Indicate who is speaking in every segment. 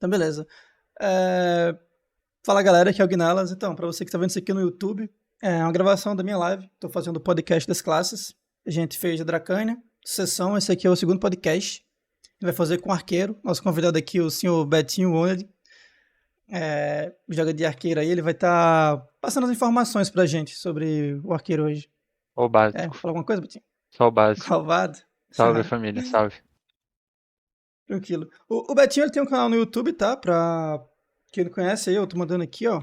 Speaker 1: Então, beleza. É, Fala galera, aqui é o Guinalas. Então, pra você que tá vendo isso aqui no YouTube, é uma gravação da minha live. Tô fazendo o podcast das classes. A gente fez a Dracânia, sessão. Esse aqui é o segundo podcast. A gente vai fazer com o arqueiro. Nosso convidado aqui, o senhor Betinho Oned, joga de arqueiro aí. Ele vai estar passando as informações pra gente sobre o arqueiro hoje.
Speaker 2: O básico.
Speaker 1: Fala alguma coisa, Betinho?
Speaker 2: Só o básico.
Speaker 1: Malvado?
Speaker 2: Salve, família. Salve.
Speaker 1: Tranquilo. O Betinho ele tem um canal no YouTube, tá? Pra quem não conhece aí, eu tô mandando aqui, ó.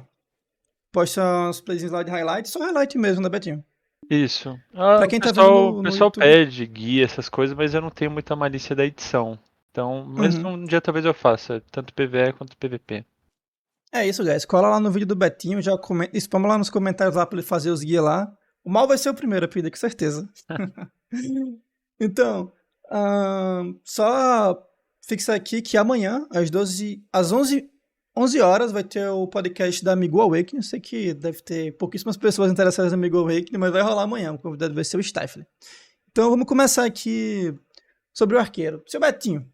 Speaker 1: Posta uns playzinhos lá de highlight, só highlight mesmo, né, Betinho?
Speaker 2: Isso.
Speaker 1: Pra
Speaker 2: O
Speaker 1: quem tá vendo
Speaker 2: pessoal, o
Speaker 1: no
Speaker 2: pessoal
Speaker 1: YouTube.
Speaker 2: pede guia, essas coisas, mas eu não tenho muita malícia da edição. Então, mas
Speaker 1: Uhum.
Speaker 2: um dia talvez eu faça, tanto PvE quanto PvP.
Speaker 1: É isso, guys. Cola lá no vídeo do Betinho, já comenta, spama lá nos comentários lá pra ele fazer os guias lá. O Mal vai ser o primeiro a pedir, com certeza. Então, só fixar aqui que amanhã, às 11 horas, vai ter o podcast da Amigo Awakening. Eu sei que deve ter pouquíssimas pessoas interessadas no Amigo Awakening, mas vai rolar amanhã. O convidado vai ser o Stifle. Então, vamos começar aqui sobre o arqueiro. Seu Betinho,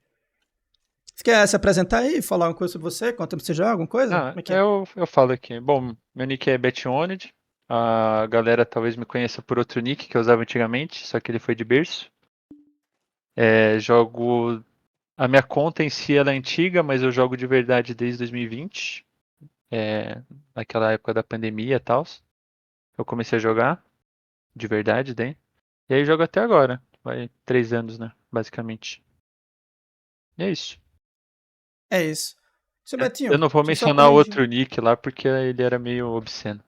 Speaker 1: você quer se apresentar aí, falar uma coisa sobre você? Quanto tempo você joga, alguma coisa? Como é que é?
Speaker 2: Eu falo aqui. Bom, meu nick é Betioned. A galera talvez me conheça por outro nick que eu usava antigamente, só que ele foi de berço. Jogo. A minha conta em si ela é antiga, mas eu jogo de verdade desde 2020. Naquela época da pandemia e tal. Eu comecei a jogar de verdade, daí. E aí jogo até agora. Vai 3 anos, né? Basicamente. E é isso.
Speaker 1: É isso. Seu
Speaker 2: Eu
Speaker 1: Betinho,
Speaker 2: não vou
Speaker 1: deixa eu só
Speaker 2: mencionar
Speaker 1: corrigir.
Speaker 2: outro nick lá porque ele era meio obsceno.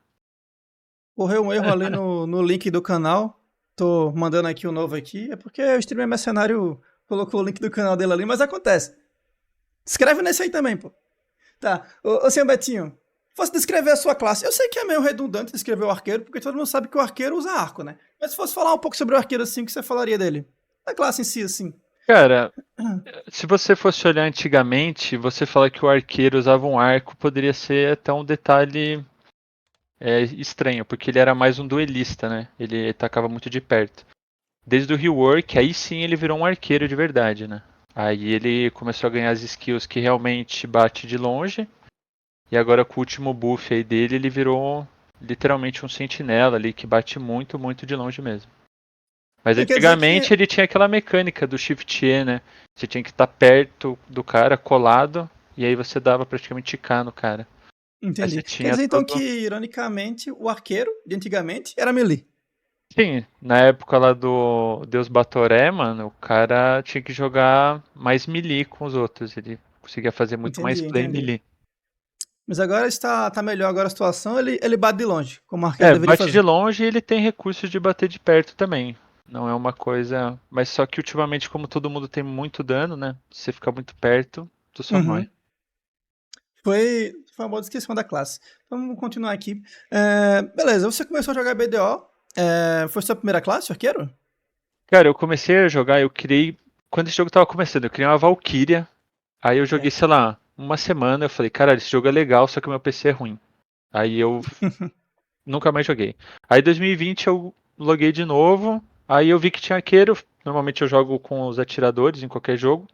Speaker 1: Correu um erro ali no link do canal. Tô mandando aqui o novo aqui. É porque o streamer mercenário colocou o link do canal dele ali, mas acontece. Escreve nesse aí também, pô. Tá. Ô senhor Betinho, fosse descrever a sua classe. Eu sei que é meio redundante descrever o arqueiro, porque todo mundo sabe que o arqueiro usa arco, né? Mas se fosse falar um pouco sobre o arqueiro assim, o que você falaria dele? A classe em si, assim.
Speaker 2: Cara, se você fosse olhar antigamente, você fala que o arqueiro usava um arco, poderia ser até um detalhe estranho, porque ele era mais um duelista, né? Ele atacava muito de perto. Desde o rework, aí sim ele virou um arqueiro de verdade, né? Aí ele começou a ganhar as skills que realmente bate de longe. E agora com o último buff aí dele, ele virou literalmente um sentinela ali que bate muito, muito de longe mesmo. Mas
Speaker 1: Quer dizer
Speaker 2: antigamente
Speaker 1: que.
Speaker 2: ele tinha aquela mecânica do Shift E, né? Você tinha que estar perto do cara, colado, e aí você dava praticamente K no cara. Aí você
Speaker 1: Entendi. Quer
Speaker 2: tinha
Speaker 1: dizer então que,
Speaker 2: todo.
Speaker 1: ironicamente, o arqueiro de antigamente era melee.
Speaker 2: Sim, na época lá do Deus Batoré, mano, o cara tinha que jogar mais melee com os outros. Ele conseguia fazer muito mais
Speaker 1: Entendi,
Speaker 2: play
Speaker 1: entendi.
Speaker 2: melee.
Speaker 1: Mas agora tá melhor agora a situação, ele bate de longe, como o arqueiro deveria
Speaker 2: Bate de
Speaker 1: fazer.
Speaker 2: longe e ele tem recursos de bater de perto também. Não é uma coisa. Mas só que ultimamente, como todo mundo tem muito dano, né? Se você ficar muito perto, tu só
Speaker 1: Uhum.
Speaker 2: morre.
Speaker 1: Foi uma boa descrição da classe. Então vamos continuar aqui. Beleza, você começou a jogar BDO. Foi sua primeira classe, arqueiro?
Speaker 2: Cara, eu comecei a jogar, eu criei. Quando esse jogo tava começando, eu criei uma Valkyria. Aí eu joguei, sei
Speaker 1: Certo.
Speaker 2: lá, uma semana. Eu falei, caralho, esse jogo é legal, só que o meu PC é ruim. Aí eu nunca mais joguei. Aí em 2020 eu loguei de novo. Aí eu vi que tinha arqueiro. Normalmente eu jogo com os atiradores em qualquer jogo.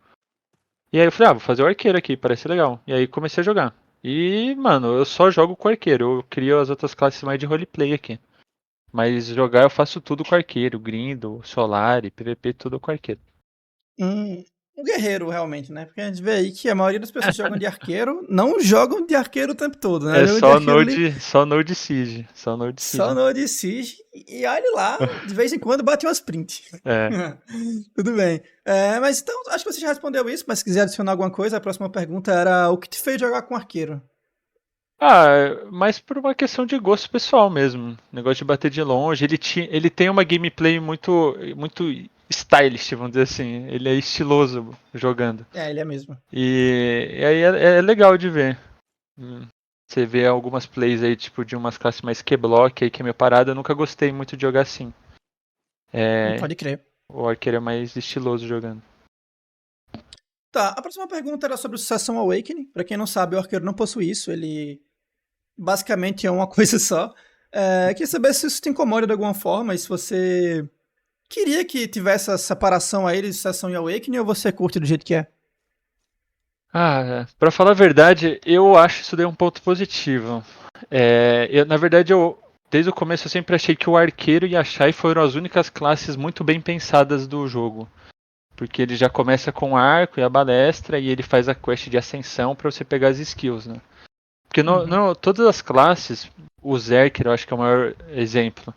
Speaker 2: E aí eu falei, vou fazer o arqueiro aqui, parece legal. E aí comecei a jogar. E, mano, eu só jogo com arqueiro. Eu crio as outras classes mais de roleplay aqui. Mas jogar eu faço tudo com arqueiro. Grindo, Solari, PVP, tudo com arqueiro.
Speaker 1: Um guerreiro, realmente, né? Porque a gente vê aí que a maioria das pessoas que jogam de arqueiro não jogam de arqueiro o tempo todo, né?
Speaker 2: É
Speaker 1: Jogam de arqueiro ali
Speaker 2: Só Node Siege. Só Node
Speaker 1: só
Speaker 2: Siege.
Speaker 1: no de Siege e olha lá, de vez em quando bate umas print.
Speaker 2: É.
Speaker 1: Tudo bem. Mas então, acho que você já respondeu isso, mas se quiser adicionar alguma coisa, a próxima pergunta era o que te fez jogar com arqueiro?
Speaker 2: Mas por uma questão de gosto pessoal mesmo. Negócio de bater de longe. Ele tem uma gameplay muito, muito stylish, vamos dizer assim. Ele é estiloso jogando.
Speaker 1: Ele é mesmo.
Speaker 2: E aí é legal de ver. Você vê algumas plays aí, tipo, de umas classes mais Q-Block aí, que é meio parada. Eu nunca gostei muito de jogar assim. É,
Speaker 1: Pode crer.
Speaker 2: o arqueiro é mais estiloso jogando.
Speaker 1: Tá, a próxima pergunta era sobre o Succession Awakening. Pra quem não sabe, o arqueiro não possui isso, ele basicamente é uma coisa só. Queria saber se isso te incomoda de alguma forma e se você queria que tivesse essa separação aí de Succession e Awakening ou você curte do jeito que é?
Speaker 2: Pra falar a verdade, eu acho isso daí um ponto positivo. Na verdade, desde o começo eu sempre achei que o arqueiro e a Shai foram as únicas classes muito bem pensadas do jogo. Porque ele já começa com o arco e a balestra e ele faz a quest de ascensão pra você pegar as skills, né? Porque todas as classes, o Zerker eu acho que é o maior exemplo.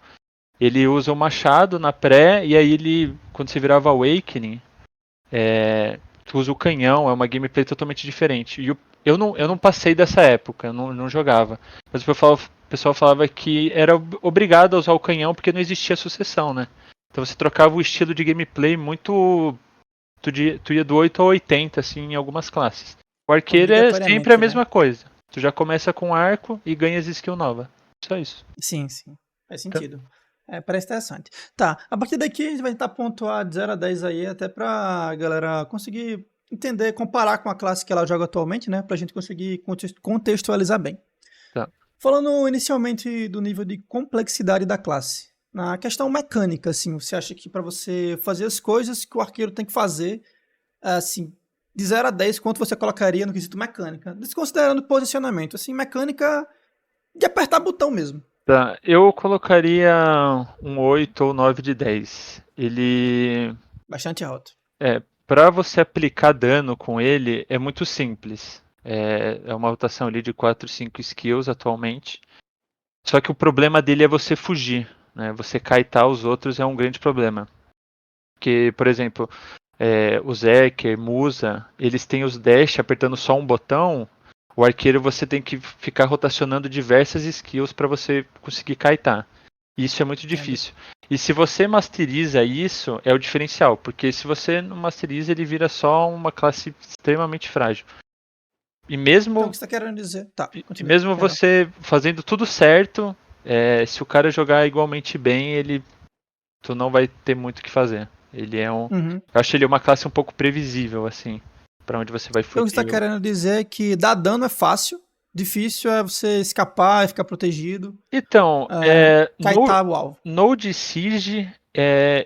Speaker 2: Ele usa o machado na pré e aí ele, quando você virava Awakening, tu usa o canhão, é uma gameplay totalmente diferente. Eu não passei dessa época, eu não jogava. Mas o pessoal falava que era obrigado a usar o canhão porque não existia sucessão, né? Então você trocava o estilo de gameplay muito. Tu ia do 8 ao 80, assim, em algumas classes. O arqueiro é sempre a
Speaker 1: Obrigatoriamente, né?
Speaker 2: mesma coisa. Tu já começa com arco e ganha as skills novas. Só isso.
Speaker 1: Sim, sim. Faz
Speaker 2: Então,
Speaker 1: sentido. Parece interessante. Tá, a partir daqui a gente vai tentar pontuar de 0 a 10 aí, até pra galera conseguir entender, comparar com a classe que ela joga atualmente, né? Pra gente conseguir contextualizar bem.
Speaker 2: tá.
Speaker 1: Falando inicialmente do nível de complexidade da classe. Na questão mecânica, assim, você acha que pra você fazer as coisas que o arqueiro tem que fazer, assim, de 0 a 10, quanto você colocaria no quesito mecânica? Desconsiderando posicionamento, assim, mecânica de apertar botão mesmo.
Speaker 2: Tá, eu colocaria um 8 ou 9 de 10. Ele.
Speaker 1: Bastante alto.
Speaker 2: Pra você aplicar dano com ele, é muito simples. É uma rotação ali de 4, 5 skills atualmente. Só que o problema dele é você fugir, né? Você kaitar os outros é um grande problema. Porque, por exemplo, o Zerker, Musa, eles têm os dash apertando só um botão. O arqueiro você tem que ficar rotacionando diversas skills para você conseguir kaitar. Isso é muito
Speaker 1: Entendo.
Speaker 2: difícil. E se você masteriza isso, é o diferencial. Porque se você não masteriza, ele vira só uma classe extremamente frágil. E
Speaker 1: Então, o
Speaker 2: mesmo,
Speaker 1: que você está querendo dizer? Tá,
Speaker 2: e
Speaker 1: continue.
Speaker 2: mesmo
Speaker 1: Perdão.
Speaker 2: você fazendo tudo certo, se o cara jogar igualmente bem, tu não vai ter muito o que fazer.
Speaker 1: Uhum.
Speaker 2: Eu acho ele uma classe um pouco previsível, assim, pra onde você vai
Speaker 1: Então, o que você está
Speaker 2: fugir.
Speaker 1: querendo dizer é que dar dano é fácil, difícil é você escapar e ficar protegido,
Speaker 2: Então,
Speaker 1: kaitar o alvo.
Speaker 2: Node Siege,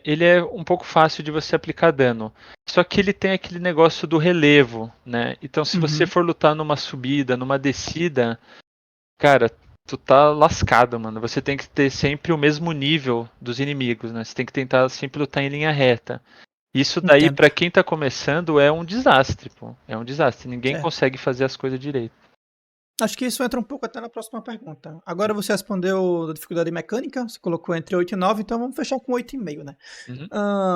Speaker 2: ele é um pouco fácil de você aplicar dano. Só que ele tem aquele negócio do relevo, né? Então, se você
Speaker 1: Uhum.
Speaker 2: for lutar numa subida, numa descida, cara, tu tá lascado, mano. Você tem que ter sempre o mesmo nível dos inimigos, né? Você tem que tentar sempre lutar em linha reta. Isso daí,
Speaker 1: Entendo.
Speaker 2: pra quem tá começando, é um desastre, pô. É um desastre. Ninguém
Speaker 1: Certo.
Speaker 2: consegue fazer as coisas direito.
Speaker 1: Acho que isso entra um pouco até na próxima pergunta. Agora você respondeu da dificuldade mecânica, você colocou entre 8 e 9, então vamos fechar com 8,5, né?
Speaker 2: Uhum.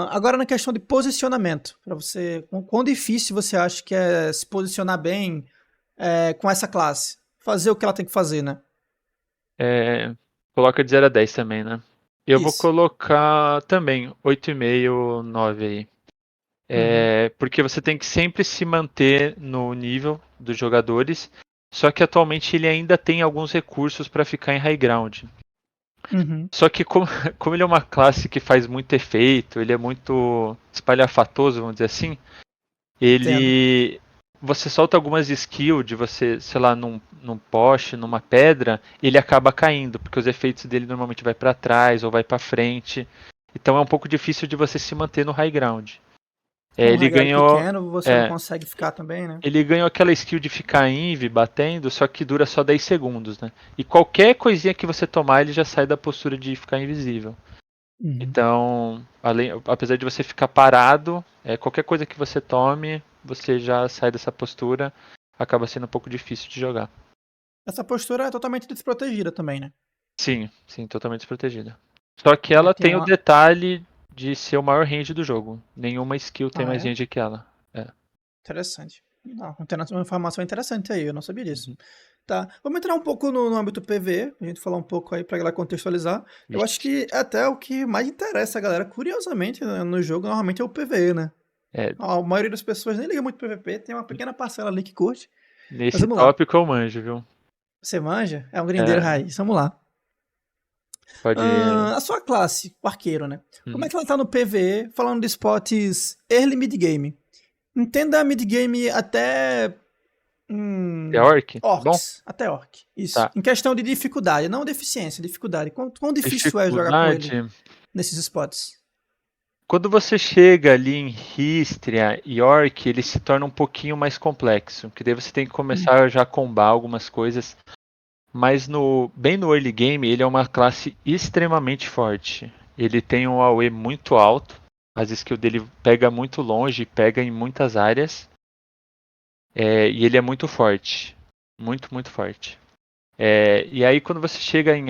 Speaker 1: Agora na questão de posicionamento, para você, quão difícil você acha que é se posicionar bem com essa classe? Fazer o que ela tem que fazer, né?
Speaker 2: É, coloca de 0 a 10 também, né? Eu vou
Speaker 1: Isso.
Speaker 2: colocar também 8,5, 9 aí.
Speaker 1: Uhum.
Speaker 2: Porque você tem que sempre se manter no nível dos jogadores. Só que atualmente ele ainda tem alguns recursos para ficar em high ground.
Speaker 1: Uhum.
Speaker 2: Só que como ele é uma classe que faz muito efeito, ele é muito espalhafatoso, vamos dizer assim,
Speaker 1: Entendo.
Speaker 2: ele. Você solta algumas skills de você, sei lá, num poste, numa pedra, ele acaba caindo, porque os efeitos dele normalmente vai para trás ou vai para frente. Então é um pouco difícil de você se manter no high ground.
Speaker 1: Com um
Speaker 2: Ele
Speaker 1: high ground
Speaker 2: ganhou.
Speaker 1: pequeno, você não
Speaker 2: É,
Speaker 1: consegue ficar também, né?
Speaker 2: ele ganhou aquela skill de ficar inv batendo, só que dura só 10 segundos, né? E qualquer coisinha que você tomar, ele já sai da postura de ficar invisível.
Speaker 1: Uhum.
Speaker 2: Então, apesar de você ficar parado, qualquer coisa que você tome, você já sai dessa postura, acaba sendo um pouco difícil de jogar.
Speaker 1: Essa postura é totalmente desprotegida também, né?
Speaker 2: Sim, sim, totalmente desprotegida. Só que
Speaker 1: É,
Speaker 2: ela
Speaker 1: tem
Speaker 2: tem o
Speaker 1: uma.
Speaker 2: detalhe de ser o maior range do jogo. Nenhuma skill tem
Speaker 1: Ah,
Speaker 2: mais
Speaker 1: é?
Speaker 2: range que ela. É.
Speaker 1: Interessante. Não, tem uma informação interessante aí, eu não sabia disso.
Speaker 2: Uhum.
Speaker 1: Tá, vamos entrar um pouco no âmbito PvE, a gente falar um pouco aí pra galera contextualizar. Eu acho
Speaker 2: Vixe.
Speaker 1: que até o que mais interessa a galera, curiosamente, né, no jogo, normalmente é o PvE, né?
Speaker 2: É,
Speaker 1: A maioria das pessoas nem liga muito pro PvP, tem uma pequena parcela ali que curte. Mas
Speaker 2: nesse
Speaker 1: vamos lá.
Speaker 2: tópico eu manjo, viu?
Speaker 1: Você manja? É um grindeiro
Speaker 2: É,
Speaker 1: raiz, vamos lá.
Speaker 2: pode.
Speaker 1: A sua classe, o arqueiro, né? Como é
Speaker 2: Uhum.
Speaker 1: que ela tá no PvE, falando de spots early mid-game? Entenda mid-game até
Speaker 2: É orc? Tá bom?
Speaker 1: orcs, até orc. Isso.
Speaker 2: Tá.
Speaker 1: Em questão de dificuldade, não deficiência, dificuldade. Quão difícil é jogar com ele
Speaker 2: Dificuldade.
Speaker 1: nesses spots?
Speaker 2: Quando você chega ali em Histria e Orc, ele se torna um pouquinho mais complexo, que daí você tem que começar já a combar algumas coisas. Mas bem no early game, ele é uma classe extremamente forte. Ele tem um AoE muito alto, as skills dele pega muito longe, pega em muitas áreas. E ele é muito forte. Muito, muito forte. E aí quando você chega em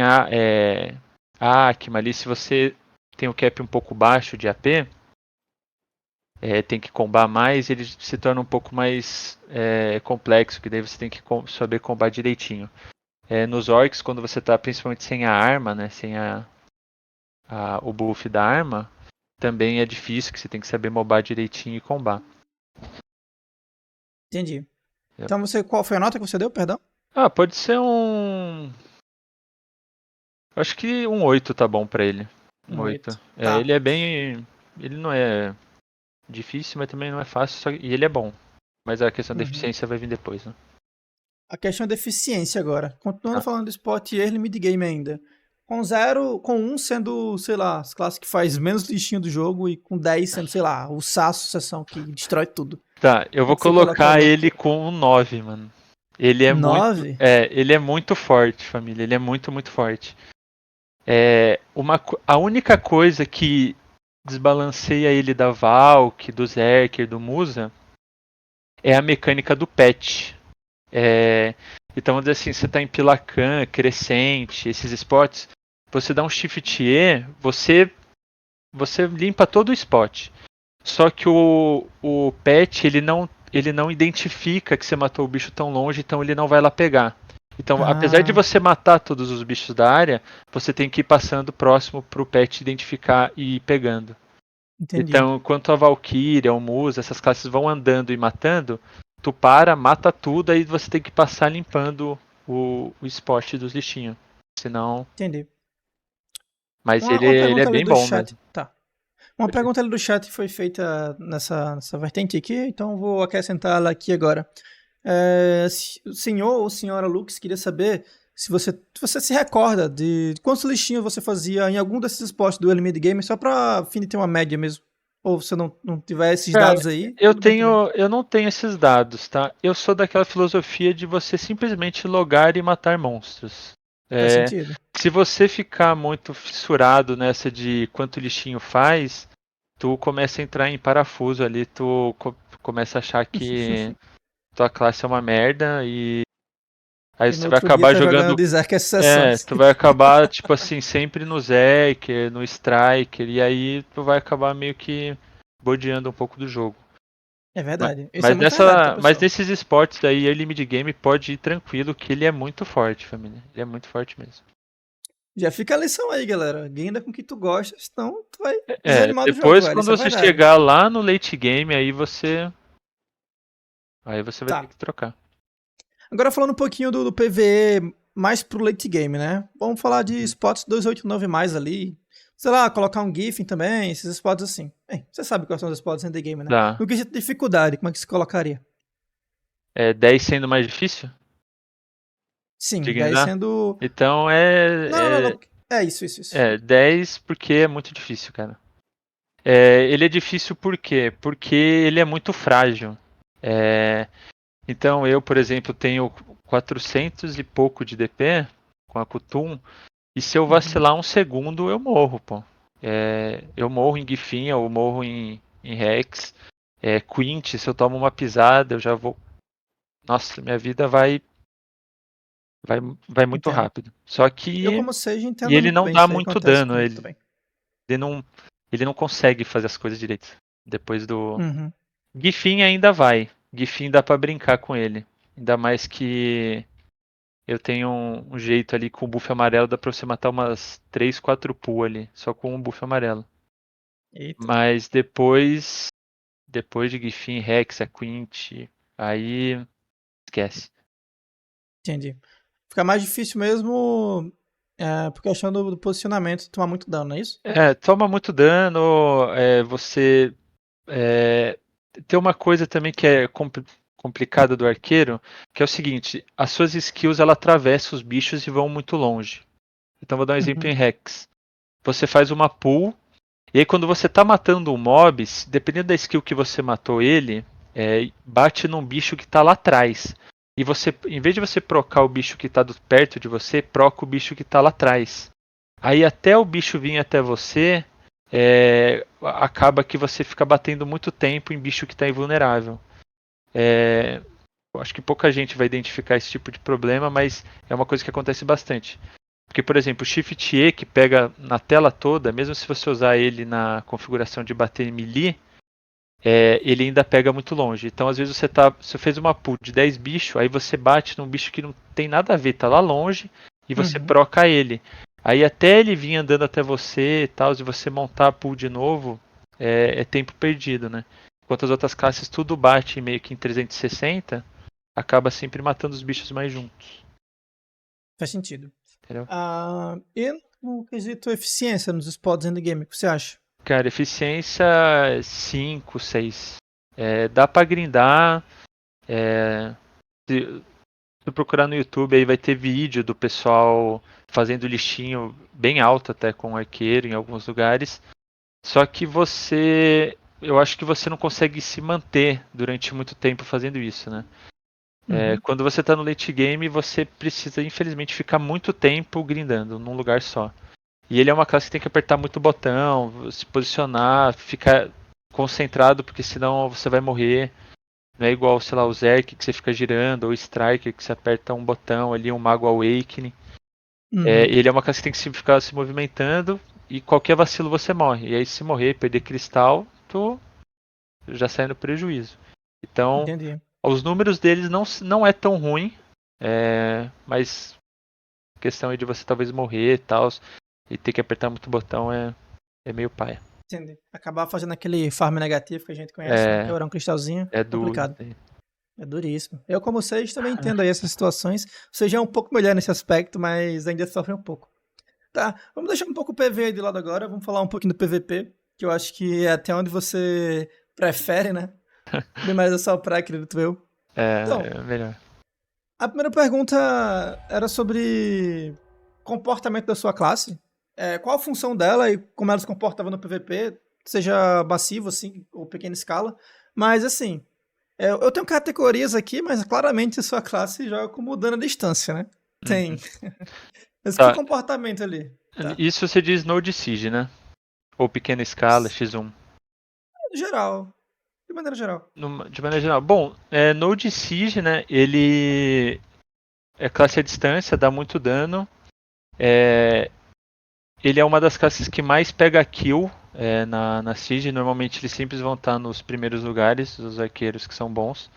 Speaker 2: Akima ali, se você tem o cap um pouco baixo de AP, tem que combar mais, ele se torna um pouco mais complexo, que daí você tem que saber combar direitinho. Nos orcs, quando você tá principalmente sem a arma, né, sem o buff da arma, também é difícil, que você tem que saber mobar direitinho e combar.
Speaker 1: Entendi. Então qual foi a nota que você deu, perdão?
Speaker 2: Pode ser acho que um 8 tá bom pra ele. Um 8.
Speaker 1: Tá.
Speaker 2: Ele é bem... Ele não é difícil, mas também não é fácil, e ele é bom. Mas a questão da eficiência vai vir depois, né?
Speaker 1: A questão da eficiência agora. Continuando
Speaker 2: Tá.
Speaker 1: falando do spot early mid game ainda. Com 0, com 1 sendo, sei lá, as classes que faz menos lixinho do jogo e com 10 sendo, sei lá, o Saço sucessão que destrói tudo.
Speaker 2: Tá, eu
Speaker 1: O que
Speaker 2: vou
Speaker 1: que você
Speaker 2: colocar
Speaker 1: colocaria?
Speaker 2: ele com um 9, mano. Ele é muito.
Speaker 1: 9?
Speaker 2: Ele é muito forte, família. Ele é muito, muito forte. A única coisa que desbalanceia ele da Valk, do Zerker, do Musa, é a mecânica do patch. Então, vamos dizer assim, você tá em Pilacan, Crescente, esses spots, você dá um Shift E, você limpa todo o spot. Só que o patch, ele não identifica que você matou o bicho tão longe, então ele não vai lá pegar. Então, apesar de você matar todos os bichos da área, você tem que ir passando próximo pro pet identificar e ir pegando.
Speaker 1: Entendi.
Speaker 2: Então, enquanto a Valkyria, o Musa, essas classes vão andando e matando, tu mata tudo, aí você tem que passar limpando o spot dos lixinhos. Senão.
Speaker 1: Entendi.
Speaker 2: Mas
Speaker 1: Uma
Speaker 2: ele é
Speaker 1: pergunta ali
Speaker 2: bem
Speaker 1: do
Speaker 2: bom
Speaker 1: chat.
Speaker 2: mesmo.
Speaker 1: Tá. Uma pergunta ali do chat foi feita nessa vertente aqui, então vou acrescentar ela aqui agora. O senhor ou senhora Lux queria saber se você se recorda de quantos lixinhos você fazia em algum desses esportes do Early Mid Game, só pra fim de ter uma média mesmo. Ou se não tiver esses
Speaker 2: Cara,
Speaker 1: dados aí, tudo bem também.
Speaker 2: eu não tenho esses dados, tá? Eu sou daquela filosofia de você simplesmente logar e matar monstros.
Speaker 1: Faz sentido.
Speaker 2: Se você ficar muito fissurado nessa de quanto lixinho faz, tu começa a entrar em parafuso ali, tu começa a achar que tua classe é uma merda e aí
Speaker 1: E no
Speaker 2: você vai
Speaker 1: outro dia
Speaker 2: acabar
Speaker 1: tá jogando
Speaker 2: jogando.
Speaker 1: de Zerk sessões.
Speaker 2: Tu vai acabar, tipo assim, sempre no Zerker, no Striker, e aí tu vai acabar meio que bodeando um pouco do jogo.
Speaker 1: É verdade. Isso é muito verdade, tá,
Speaker 2: Mas
Speaker 1: pessoal?
Speaker 2: nesses esportes daí, early mid game pode ir tranquilo, que ele é muito forte, família. Ele é muito forte mesmo.
Speaker 1: Já fica a lição aí, galera. Guinda com o que tu gosta, senão tu vai desanimar do jogo,
Speaker 2: Depois
Speaker 1: velho.
Speaker 2: quando
Speaker 1: Isso é
Speaker 2: você
Speaker 1: verdade.
Speaker 2: chegar lá no late game, aí você vai ter
Speaker 1: Tá.
Speaker 2: que trocar.
Speaker 1: Agora falando um pouquinho do PvE mais pro late game, né? Vamos falar de spots 289 mais ali. Sei lá, colocar um Giffen também, esses spots assim. Bem, você sabe quais são os spots end game, né?
Speaker 2: Dá.
Speaker 1: No quesito de dificuldade, como é que se colocaria?
Speaker 2: 10 sendo mais difícil?
Speaker 1: Sim,
Speaker 2: De
Speaker 1: 10
Speaker 2: guindar?
Speaker 1: sendo.
Speaker 2: Então
Speaker 1: Não. É isso.
Speaker 2: 10 porque é muito difícil, cara. Ele é difícil por quê? Porque ele é muito frágil. Então eu, por exemplo, tenho 400 e pouco de DP com a Kutum, e se eu vacilar um segundo, eu morro, pô. Eu morro em Gifinha, eu morro em Rex. Quint, se eu tomo uma pisada, eu já vou. Nossa, minha vida vai muito
Speaker 1: Entendo.
Speaker 2: rápido. Só
Speaker 1: Eu,
Speaker 2: que.
Speaker 1: como seja,
Speaker 2: E
Speaker 1: entendo
Speaker 2: ele
Speaker 1: muito
Speaker 2: não
Speaker 1: bem
Speaker 2: dá
Speaker 1: isso aí,
Speaker 2: muito
Speaker 1: acontece
Speaker 2: dano.
Speaker 1: comigo
Speaker 2: Ele,
Speaker 1: também.
Speaker 2: ele, não, ele não consegue fazer as coisas direito. Depois do.
Speaker 1: Uhum.
Speaker 2: Giffin ainda vai. Giffin dá pra brincar com ele. Ainda mais que eu tenho um jeito ali com o buff amarelo, dá pra você matar umas 3, 4 pool ali, só com um buff amarelo.
Speaker 1: Eita,
Speaker 2: Mas depois de Giffin, Rex, a Quint, aí esquece.
Speaker 1: entendi. Fica mais difícil mesmo por questão do posicionamento, tomar muito dano, não é isso?
Speaker 2: Toma muito dano, você tem uma coisa também que é complicada do arqueiro, que é o seguinte, as suas skills ela atravessa os bichos e vão muito longe. Então vou dar um exemplo
Speaker 1: Uhum.
Speaker 2: em Rex. Você faz uma pull E aí quando você tá matando um mob, dependendo da skill que você matou ele, bate num bicho que tá lá atrás. E você, em vez de você procar o bicho que tá perto de você, proca o bicho que tá lá atrás. Aí até o bicho vir até você, acaba que você fica batendo muito tempo em bicho que tá invulnerável. Eu acho que pouca gente vai identificar esse tipo de problema, mas é uma coisa que acontece bastante. Porque, por exemplo, o Shift E que pega na tela toda, mesmo se você usar ele na configuração de bater em melee, ele ainda pega muito longe. Então, às vezes você fez uma pool de 10 bichos, aí você bate num bicho que não tem nada a ver, tá lá longe, e você proca ele. Aí até ele vir andando até você e tal, e você montar a pool de novo, é tempo perdido, né? Enquanto as outras classes tudo bate meio que em 360, acaba sempre matando os bichos mais juntos.
Speaker 1: Faz sentido.
Speaker 2: Entendeu?
Speaker 1: E no quesito eficiência nos spots endgame, o que você acha?
Speaker 2: Cara, eficiência 5, 6. Dá pra grindar. Se procurar no YouTube aí vai ter vídeo do pessoal fazendo listinho bem alto até com arqueiro em alguns lugares. Só que eu acho que você não consegue se manter durante muito tempo fazendo isso, né? Quando você tá no late game, você precisa infelizmente ficar muito tempo grindando num lugar só. E ele é uma classe que tem que apertar muito o botão, se posicionar, ficar concentrado, porque senão você vai morrer. Não é igual, sei lá, o Zerk que você fica girando, ou o Striker que você aperta um botão ali, um Mago Awakening. Ele é uma classe que tem que ficar se movimentando e qualquer vacilo você morre. E aí se morrer, perder cristal, tu já sai no prejuízo. Então,
Speaker 1: Entendi.
Speaker 2: os números deles não é tão ruim, mas a questão é de você talvez morrer e tal, e ter que apertar muito botão é meio paia.
Speaker 1: Entendi. Acabar fazendo aquele farm negativo que a gente conhece, né?
Speaker 2: É,
Speaker 1: Quebrar um cristalzinho,
Speaker 2: é duro.
Speaker 1: complicado. É duríssimo. Eu, como vocês, também entendo aí essas situações. Você já é um pouco melhor nesse aspecto, mas ainda sofre um pouco. Tá, vamos deixar um pouco o PV aí de lado agora. Vamos falar um pouquinho do PVP, que eu acho que é até onde você prefere, né? Bem mais essa pra, acredito eu. Então,
Speaker 2: É melhor.
Speaker 1: a primeira pergunta era sobre comportamento da sua classe. Qual a função dela e como ela se comportava no PVP, seja massivo, assim, ou pequena escala. Mas, assim, eu tenho categorias aqui, mas claramente a sua classe joga como dano à distância, né? Tem.
Speaker 2: Uhum.
Speaker 1: Mas que
Speaker 2: Tá.
Speaker 1: comportamento ali? Tá.
Speaker 2: Isso você diz Node Siege, né? Ou pequena escala, X1.
Speaker 1: Geral. De maneira geral.
Speaker 2: De maneira geral. Bom, Node Siege, né? Ele é classe à distância, dá muito dano. Ele é uma das classes que mais pega kill na Siege. Normalmente eles sempre vão estar nos primeiros lugares, os arqueiros que são bons.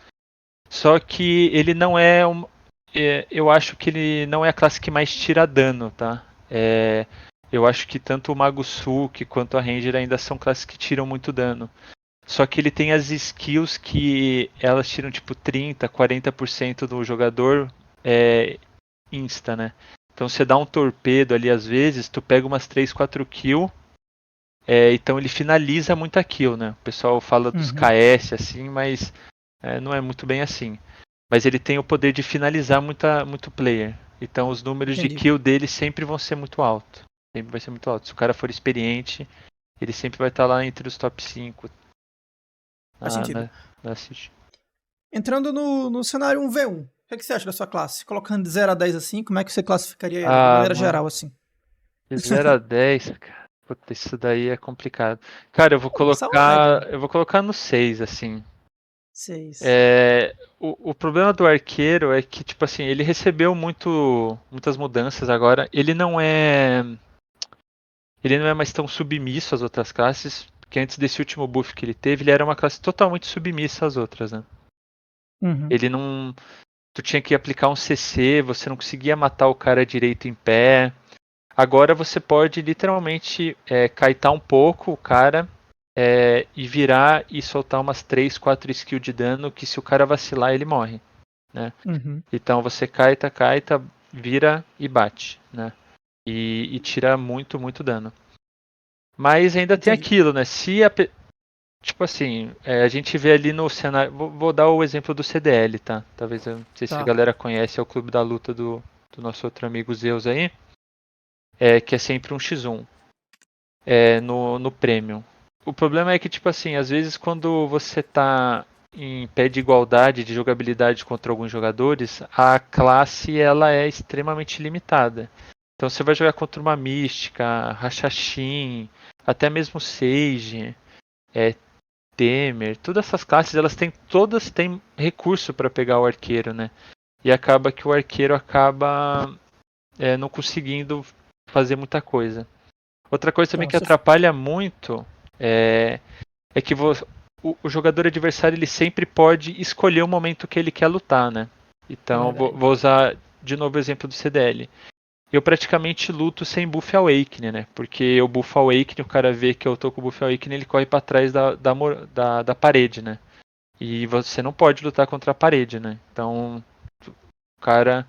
Speaker 2: Só que ele não eu acho que ele não é a classe que mais tira dano, tá? Eu acho que tanto o Mago Suki quanto a Ranger ainda são classes que tiram muito dano. Só que ele tem as skills que elas tiram tipo 30, 40% do jogador insta, né? Então você dá um torpedo ali às vezes, tu pega umas 3, 4 kills. Então ele finaliza muita kill, né? O pessoal fala dos KS assim, mas não é muito bem assim. Mas ele tem o poder de finalizar muito player. Então os números de
Speaker 1: Entendi.
Speaker 2: kill dele sempre vão ser muito altos. Sempre vai ser muito alto. Se o cara for experiente, ele sempre vai estar lá entre os top 5
Speaker 1: Faz
Speaker 2: na,
Speaker 1: sentido.
Speaker 2: na, na City.
Speaker 1: Entrando no cenário 1v1, o que, é que você acha da sua classe? Colocando de 0 a 10 assim, como é que você classificaria ela, de
Speaker 2: Ah,
Speaker 1: maneira
Speaker 2: mano.
Speaker 1: geral, assim?
Speaker 2: De 0 a 10, cara. Puta, isso daí é complicado. Cara,
Speaker 1: Só uma média aí.
Speaker 2: eu vou colocar no 6, assim.
Speaker 1: 6.
Speaker 2: O problema do arqueiro é que, tipo assim, ele recebeu muitas mudanças agora. Ele não é mais tão submisso às outras classes, porque antes desse último buff que ele teve, ele era uma classe totalmente submissa às outras, né?
Speaker 1: Uhum.
Speaker 2: Ele não. Tu tinha que aplicar um CC, você não conseguia matar o cara direito em pé. Agora você pode literalmente kaitar um pouco o cara e virar e soltar umas 3, 4 skills de dano que se o cara vacilar ele morre, né?
Speaker 1: Uhum.
Speaker 2: Então você kaita, vira e bate, né? E tira muito, muito dano. Mas ainda tem
Speaker 1: Entendi.
Speaker 2: aquilo, né? Tipo assim, a gente vê ali no cenário. Vou dar o exemplo do CDL, tá? Talvez eu não sei se a
Speaker 1: Tá.
Speaker 2: galera conhece, é o clube da luta do nosso outro amigo Zeus aí. Que é sempre um X1. no Premium. O problema é que, tipo assim, às vezes quando você tá em pé de igualdade de jogabilidade contra alguns jogadores, a classe ela é extremamente limitada. Então você vai jogar contra uma Mística, Rachachim, até mesmo Sage, é, Temer, todas essas classes todas têm recurso para pegar o arqueiro, né? E acaba que o arqueiro acaba não conseguindo fazer muita coisa. Outra coisa também
Speaker 1: Então,
Speaker 2: que atrapalha muito é que o jogador adversário ele sempre pode escolher o momento que ele quer lutar, né?
Speaker 1: é
Speaker 2: Então
Speaker 1: verdade.
Speaker 2: vou usar de novo o exemplo do CDL. Eu praticamente luto sem buff Awakening, né? Porque eu buff Awakening, o cara vê que eu tô com o buff Awakening, ele corre pra trás da parede, né? E você não pode lutar contra a parede, né? Então o cara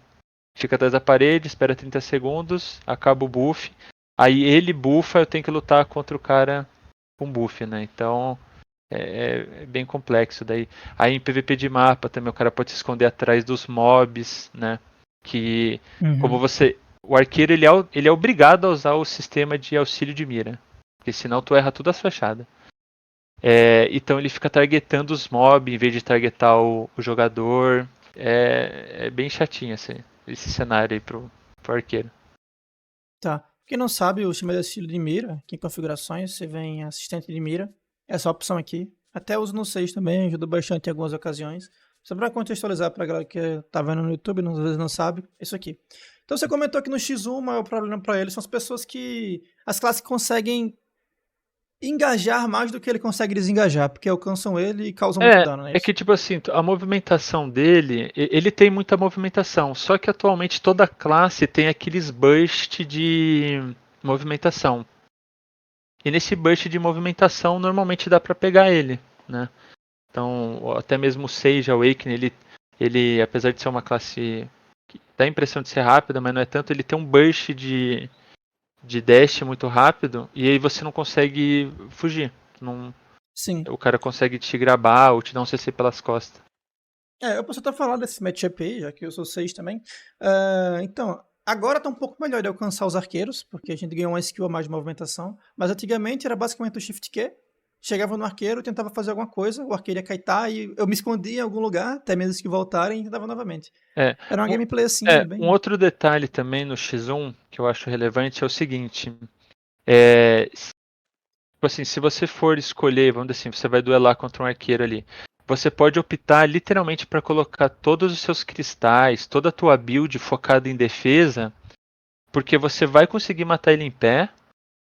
Speaker 2: fica atrás da parede, espera 30 segundos, acaba o buff. Aí ele buffa, eu tenho que lutar contra o cara com buff, né? Então é bem complexo daí. Aí em PVP de mapa também o cara pode se esconder atrás dos mobs, né? Que como
Speaker 1: Uhum.
Speaker 2: você. O arqueiro ele é obrigado a usar o sistema de auxílio de mira. Porque senão tu erra tudo as flechadas. Então ele fica targetando os mobs em vez de targetar o jogador. É bem chatinho esse cenário aí pro arqueiro.
Speaker 1: Tá. Quem não sabe, o sistema de estilo de mira, aqui em configurações, você vem em assistente de mira, essa opção aqui. Até uso no 6 também, ajuda bastante em algumas ocasiões. Só para contextualizar para a galera que tá vendo no YouTube, às vezes não sabe, isso aqui. Então você comentou que no X1 o maior problema para eles são as pessoas que. As classes que conseguem engajar mais do que ele consegue desengajar, porque alcançam ele e causam muito dano, não é
Speaker 2: É que
Speaker 1: isso?
Speaker 2: tipo assim, a movimentação dele, ele tem muita movimentação, só que atualmente toda classe tem aqueles burst de movimentação. E nesse burst de movimentação normalmente dá pra pegar ele, né? Então, até mesmo o Sage Awakening, ele apesar de ser uma classe que dá a impressão de ser rápida, mas não é tanto, ele tem um burst de dash muito rápido e aí você não consegue fugir. Não,
Speaker 1: Sim.
Speaker 2: o cara consegue te grabar ou te dar um CC pelas costas.
Speaker 1: Eu posso até falar desse matchup aí, já que eu sou 6 também. Então, agora tá um pouco melhor de alcançar os arqueiros, porque a gente ganhou uma skill a mais de movimentação. Mas antigamente era basicamente o Shift Q. Chegava no arqueiro, tentava fazer alguma coisa, o arqueiro ia kaitar e eu me escondia em algum lugar, até mesmo que voltarem e tentava novamente.
Speaker 2: É,
Speaker 1: Era uma
Speaker 2: um,
Speaker 1: gameplay assim,
Speaker 2: um
Speaker 1: bem.
Speaker 2: outro detalhe também no X1 que eu acho relevante é o seguinte: é, tipo assim, se você for escolher, vamos dizer assim, você vai duelar contra um arqueiro ali, você pode optar literalmente para colocar todos os seus cristais, toda a tua build focada em defesa, porque você vai conseguir matar ele em pé,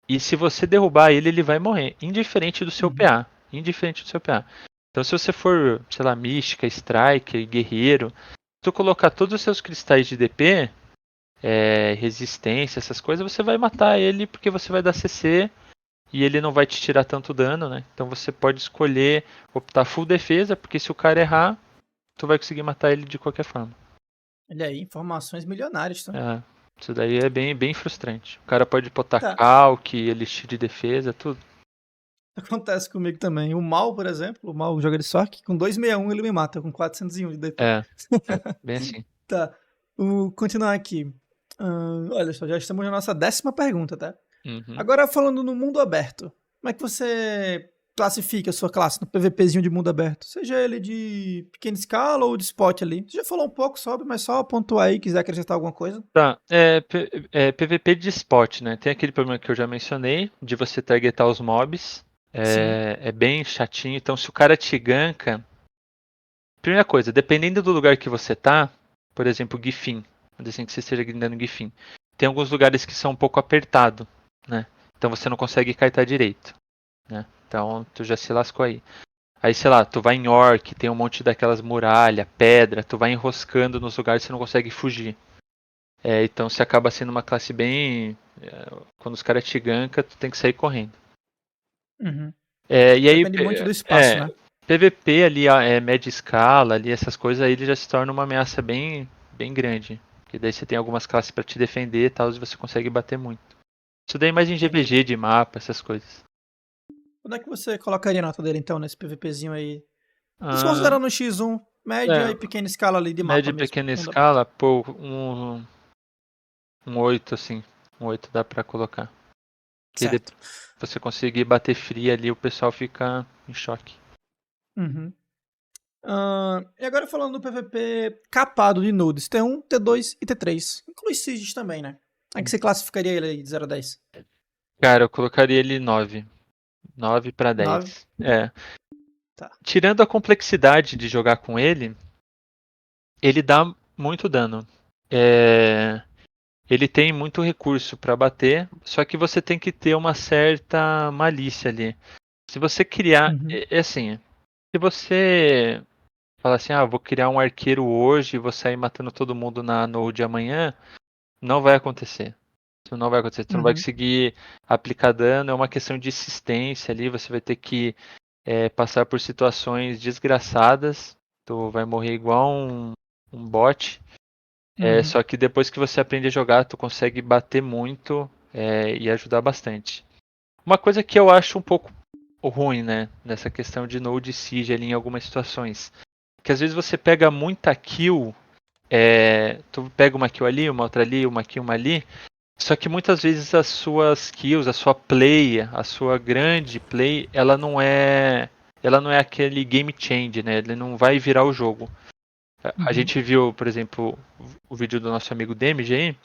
Speaker 2: e se você derrubar ele, ele vai morrer, indiferente do seu
Speaker 1: Uhum.
Speaker 2: PA. Indiferente do seu PA. Então, se você for, sei lá, mística, striker, guerreiro, se tu colocar todos os seus cristais de DP, resistência, essas coisas, você vai matar ele porque você vai dar CC e ele não vai te tirar tanto dano, né? Então você pode escolher optar full defesa, porque se o cara errar, tu vai conseguir matar ele de qualquer forma.
Speaker 1: Olha aí, informações milionárias, tá?
Speaker 2: É, isso daí é bem, bem frustrante. O cara pode botar
Speaker 1: Tá.
Speaker 2: calc, elixir de defesa, tudo.
Speaker 1: Acontece comigo também. O Mal, por exemplo, o Mal joga de Sork, com 261 ele me mata, com 401 de DP.
Speaker 2: É, bem assim.
Speaker 1: Tá. Vou continuar aqui. Olha só, já estamos na nossa 10ª pergunta, tá?
Speaker 2: Uhum.
Speaker 1: Agora falando no mundo aberto, como é que você classifica a sua classe no PVPzinho de mundo aberto? Seja ele de pequena escala ou de spot ali. Você já falou um pouco sobre, mas só pontuar aí, quiser acrescentar alguma coisa.
Speaker 2: Tá, PVP de spot, né? Tem aquele problema que eu já mencionei, de você targetar os mobs.
Speaker 1: Sim,
Speaker 2: É bem chatinho. Então, se o cara te ganka, primeira coisa, dependendo do lugar que você tá, por exemplo, Gifin, assim que você esteja grindando Gifin, tem alguns lugares que são um pouco apertado, né? Então você não consegue kitar direito, né? Então tu já se lascou aí. Aí, sei lá, tu vai em Orc, tem um monte daquelas muralhas, pedra, tu vai enroscando nos lugares que você não consegue fugir. Então você acaba sendo uma classe bem. Quando os caras te gankam, tu tem que sair correndo.
Speaker 1: uhum.
Speaker 2: E aí,
Speaker 1: Depende muito do espaço, né?
Speaker 2: PVP ali, média escala, ali, essas coisas, aí ele já se torna uma ameaça bem, bem grande. Porque daí você tem algumas classes pra te defender e tal, e você consegue bater muito. Isso daí mais em
Speaker 1: Entendi.
Speaker 2: GVG de mapa, essas coisas.
Speaker 1: Onde é que você colocaria a nota dele, então, nesse PVPzinho aí?
Speaker 2: Ah,
Speaker 1: Desconsiderando o X1, média
Speaker 2: é,
Speaker 1: e pequena escala ali de
Speaker 2: média
Speaker 1: mapa
Speaker 2: e
Speaker 1: mesmo.
Speaker 2: pequena
Speaker 1: Mundo aberto.
Speaker 2: escala, pô, um 8, assim. Um 8 dá pra colocar. Que
Speaker 1: Certo.
Speaker 2: você conseguir bater free ali, o pessoal fica em choque.
Speaker 1: Uhum. E agora falando do PVP capado de nudes, T1, T2 e T3. Inclui Sigis também, né? Como é que você classificaria ele aí de 0 a 10?
Speaker 2: Cara, eu colocaria ele 9. 9 para
Speaker 1: 9?
Speaker 2: 10. É.
Speaker 1: Tá.
Speaker 2: Tirando a complexidade de jogar com ele dá muito dano. É, ele tem muito recurso para bater, só que você tem que ter uma certa malícia ali. Se você criar,
Speaker 1: Uhum.
Speaker 2: é assim, se você falar assim, vou criar um arqueiro hoje e vou sair matando todo mundo na Node amanhã, não vai acontecer. Isso não vai acontecer. Você não vai
Speaker 1: Uhum.
Speaker 2: conseguir aplicar dano, é uma questão de insistência ali, você vai ter que passar por situações desgraçadas, tu vai morrer igual um bot.
Speaker 1: Uhum.
Speaker 2: Só que depois que você aprende a jogar, tu consegue bater muito e ajudar bastante. Uma coisa que eu acho um pouco ruim, né, nessa questão de node siege ali em algumas situações, que às vezes você pega muita kill, tu pega uma kill ali, uma outra ali, uma kill uma ali, só que muitas vezes as suas kills, a sua play, a sua grande play, ela não é aquele game change, né? Ele não vai virar o jogo. A
Speaker 1: Uhum.
Speaker 2: gente viu, por exemplo, o vídeo do nosso amigo Damage aí,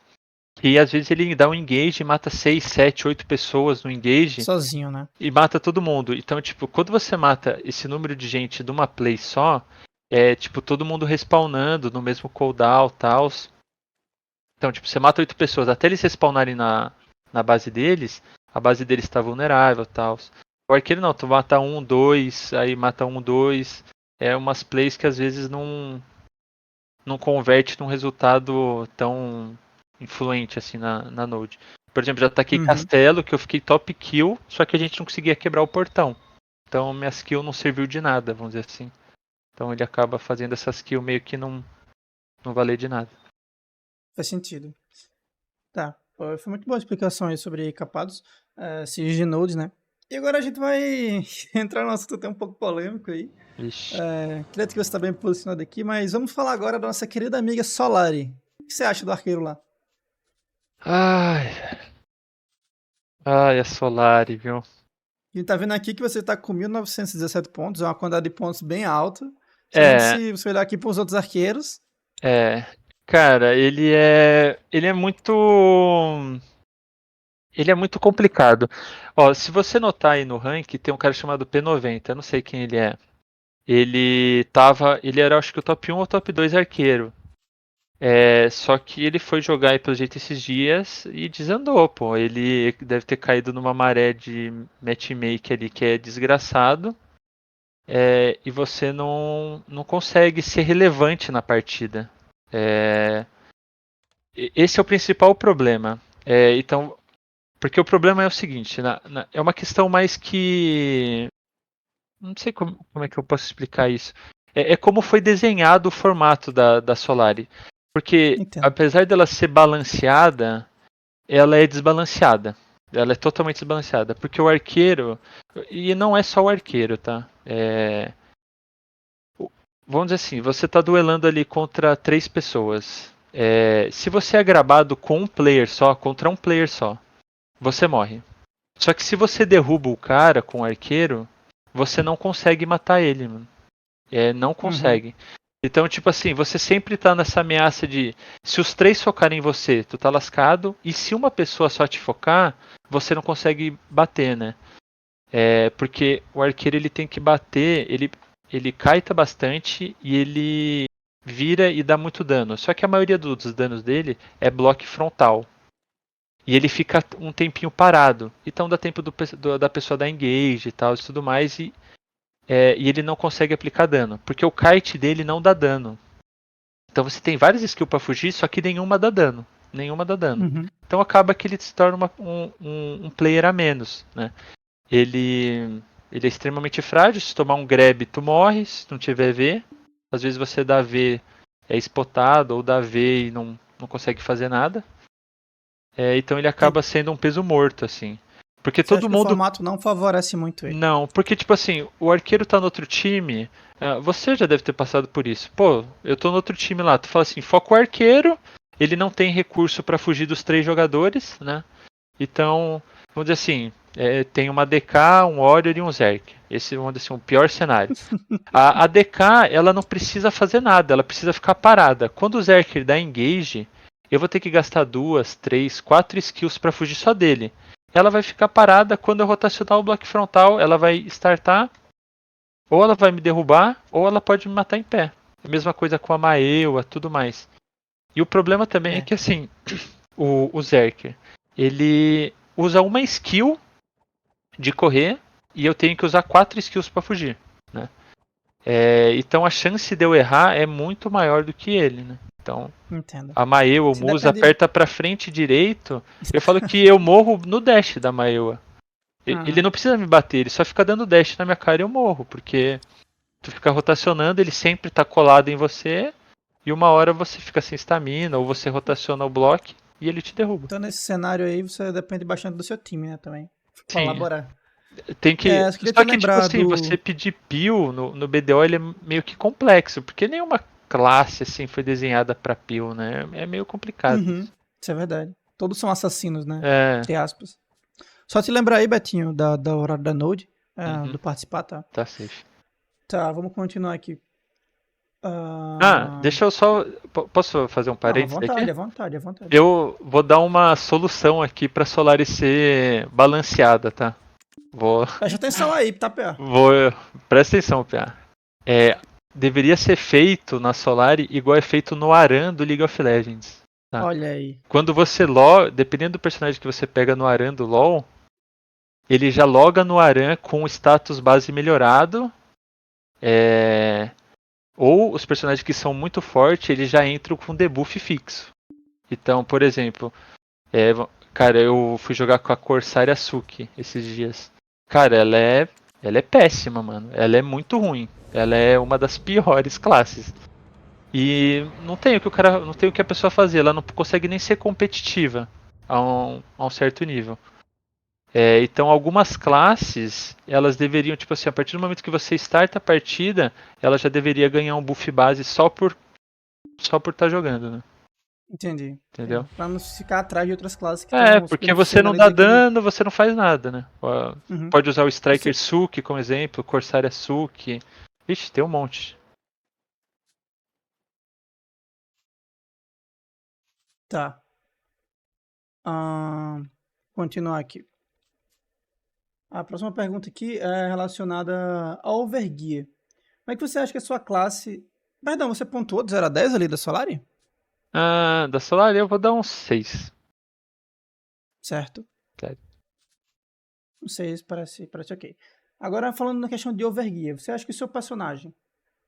Speaker 2: que às vezes ele dá um engage e mata 6, 7, 8 pessoas no engage
Speaker 1: Sozinho, né?
Speaker 2: e mata todo mundo. Então, tipo, quando você mata esse número de gente de uma play só, tipo todo mundo respawnando no mesmo cooldown e tal. Então, tipo, você mata 8 pessoas, até eles respawnarem na base deles, a base deles está vulnerável e tal. O arqueiro não, tu mata um, dois, aí mata um, dois. É umas plays que às vezes não converte num resultado tão influente assim na Node. Por exemplo, já ataquei
Speaker 1: Uhum.
Speaker 2: Castelo, que eu fiquei top kill, só que a gente não conseguia quebrar o portão. Então minhas kills não serviu de nada, vamos dizer assim. Então ele acaba fazendo essas kills meio que não valer de nada.
Speaker 1: Faz sentido. Tá. Pô, foi muito boa a explicação aí sobre capados, Sigis de nodes, né? E agora a gente vai entrar num assunto até um pouco polêmico aí.
Speaker 2: Vixe.
Speaker 1: Creio que você está bem posicionado aqui, mas vamos falar agora da nossa querida amiga Solari. O que você acha do arqueiro lá?
Speaker 2: Ai, ai, a Solari, viu?
Speaker 1: A gente tá vendo aqui que você tá com 1917 pontos, é uma quantidade de pontos bem alta. Principalmente
Speaker 2: É,
Speaker 1: se você olhar aqui para os outros arqueiros.
Speaker 2: é. Cara, ele é muito. Ele é muito complicado. Ó, se você notar aí no rank, tem um cara chamado P90, eu não sei quem ele é. Ele era acho que o top 1 ou top 2 arqueiro. Só que ele foi jogar aí pelo jeito esses dias e desandou, pô. Ele deve ter caído numa maré de matchmaking ali que é desgraçado. E você não consegue ser relevante na partida. É, esse é o principal problema. Então, porque o problema é o seguinte, é uma questão mais que. Não sei como é que eu posso explicar isso. É como foi desenhado o formato da Solari. Porque,
Speaker 1: Entendo.
Speaker 2: apesar dela ser balanceada, ela é desbalanceada. Ela é totalmente desbalanceada. Porque o arqueiro. E não é só o arqueiro, tá? Vamos dizer assim, você está duelando ali contra 3 pessoas. Se você é gravado com um player só, contra um player só, você morre. Só que se você derruba o cara com o arqueiro, você não consegue matar ele, mano. Não
Speaker 1: Uhum.
Speaker 2: consegue. Então, tipo assim, você sempre tá nessa ameaça de se os 3 focarem em você, tu tá lascado, e se uma pessoa só te focar, você não consegue bater, né? Porque o arqueiro ele tem que bater, ele kita bastante e ele vira e dá muito dano. Só que a maioria dos danos dele é bloco frontal. E ele fica um tempinho parado. Então dá tempo da pessoa dar engage e tal e tudo mais. E ele não consegue aplicar dano. Porque o kite dele não dá dano. Então você tem várias skills pra fugir, só que nenhuma dá dano. Nenhuma dá dano.
Speaker 1: Uhum.
Speaker 2: Então acaba que ele se torna um player a menos, né? Ele é extremamente frágil. Se tomar um grab, tu morre. Se não tiver V. Às vezes você dá V, é spotado, ou dá V e não consegue fazer nada. Então ele
Speaker 1: E
Speaker 2: acaba sendo um peso morto, assim. Porque
Speaker 1: você acha
Speaker 2: todo
Speaker 1: que o
Speaker 2: mundo.
Speaker 1: formato não favorece muito ele?
Speaker 2: Não, porque tipo assim, o arqueiro tá no outro time. Você já deve ter passado por isso. Pô, eu tô no outro time lá. Tu fala assim, foca o arqueiro. Ele não tem recurso pra fugir dos 3 jogadores, né? Então, vamos dizer assim, tem uma DK, um Warrior e um Zerg. Esse, vamos dizer assim, o pior cenário. A DK, ela não precisa fazer nada, ela precisa ficar parada. Quando o Zerg dá engage, eu vou ter que gastar 2, 3, 4 skills para fugir só dele. Ela vai ficar parada, quando eu rotacionar o bloco frontal, ela vai startar, ou ela vai me derrubar, ou ela pode me matar em pé. A mesma coisa com a Maewa, tudo mais. E o problema também é que assim, o Zerker, ele usa uma skill de correr e eu tenho que usar 4 skills para fugir, né? Então a chance de eu errar é muito maior do que ele, né? Então
Speaker 1: Entendo.
Speaker 2: a Maewa, o
Speaker 1: Se
Speaker 2: Musa
Speaker 1: depende.
Speaker 2: aperta para frente direito, eu falo que eu morro no dash da Maewa. Ele
Speaker 1: Aham.
Speaker 2: não precisa me bater, ele só fica dando dash na minha cara e eu morro, porque tu fica rotacionando, ele sempre tá colado em você e uma hora você fica sem stamina ou você rotaciona o bloco e ele te derruba.
Speaker 1: Então, nesse cenário aí, você depende bastante do seu time, né, também.
Speaker 2: Sim,
Speaker 1: Colaborar.
Speaker 2: tem que.
Speaker 1: Eu queria te
Speaker 2: Só que, tipo
Speaker 1: lembrar
Speaker 2: assim, você
Speaker 1: do...
Speaker 2: pedir peel no BDO ele é meio que complexo, porque nenhuma classe assim foi desenhada pra peel, né? É meio complicado
Speaker 1: Uhum,
Speaker 2: isso.
Speaker 1: isso é verdade. Todos são assassinos, né?
Speaker 2: É.
Speaker 1: Entre aspas. Só te lembrar aí, Betinho, da horário da Node,
Speaker 2: Uhum,
Speaker 1: do participar, tá?
Speaker 2: tá safe.
Speaker 1: Tá, vamos continuar aqui.
Speaker 2: Deixa eu só. Posso fazer um
Speaker 1: Não, à
Speaker 2: parênteses aqui?
Speaker 1: vontade, à vontade, à vontade.
Speaker 2: Eu vou dar uma solução aqui pra Solaris ser balanceada, tá? Vou.
Speaker 1: Preste atenção aí, tá, Pé?
Speaker 2: Vou. Presta atenção, Pia. É, deveria ser feito na Solari igual é feito no Aran do League of Legends. Tá?
Speaker 1: Olha aí.
Speaker 2: Quando você dependendo do personagem que você pega no Aran do LoL, ele já loga no Aran com o status base melhorado. Ou os personagens que são muito fortes, eles já entram com debuff fixo. Então, por exemplo, cara, eu fui jogar com a Corsair Suki esses dias. Cara, ela é péssima, mano. Ela é muito ruim. Ela é uma das piores classes. E não tem o que a pessoa fazer. Ela não consegue nem ser competitiva a um certo nível. Então, algumas classes, elas deveriam, tipo assim, a partir do momento que você starta a partida, ela já deveria ganhar um buff base só por estar jogando, né?
Speaker 1: Entendi,
Speaker 2: Entendeu?
Speaker 1: entendi. Pra não ficar atrás de outras classes que estão se
Speaker 2: Porque você
Speaker 1: beneficiando
Speaker 2: não
Speaker 1: ali
Speaker 2: dá
Speaker 1: daquele...
Speaker 2: dano, você não faz nada, né?
Speaker 1: Uhum.
Speaker 2: Pode usar o Striker
Speaker 1: Você...
Speaker 2: Suki como exemplo, Corsair Suki. Vixe, tem um monte.
Speaker 1: Tá. Continuar aqui. A próxima pergunta aqui é relacionada ao Overgear. Como é que você acha que a sua classe... Perdão, você pontuou de 0 a 10 ali da Solari?
Speaker 2: Da Solar eu vou dar um 6.
Speaker 1: Certo.
Speaker 2: Sério.
Speaker 1: Não sei, isso parece ok. Agora, falando na questão de Overgear, você acha que o seu personagem...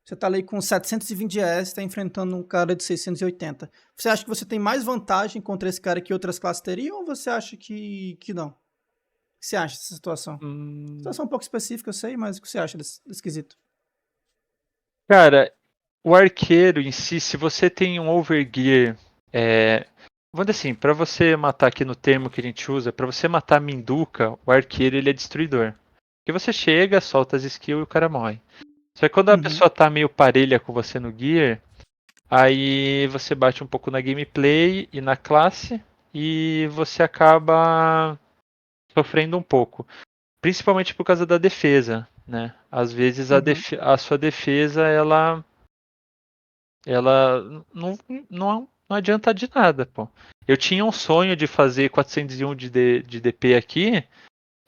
Speaker 1: Você tá ali com 720 S, tá enfrentando um cara de 680. Você acha que você tem mais vantagem contra esse cara que outras classes teriam, ou você acha que não? O que você acha dessa situação?
Speaker 2: Hum,
Speaker 1: Situação um pouco específica, eu sei, mas o que você acha desse quesito?
Speaker 2: Cara, o arqueiro em si, se você tem um overgear, vamos dizer assim, para você matar aqui no termo que a gente usa, para você matar a Minduca, o arqueiro ele é destruidor. Porque você chega, solta as skills e o cara morre. Só que quando a
Speaker 1: Uhum,
Speaker 2: pessoa tá meio parelha com você no gear, aí você bate um pouco na gameplay e na classe e você acaba sofrendo um pouco. Principalmente por causa da defesa, né? Às vezes
Speaker 1: uhum.
Speaker 2: a sua defesa ela não adianta de nada, pô. Eu tinha um sonho de fazer 401 de DP aqui.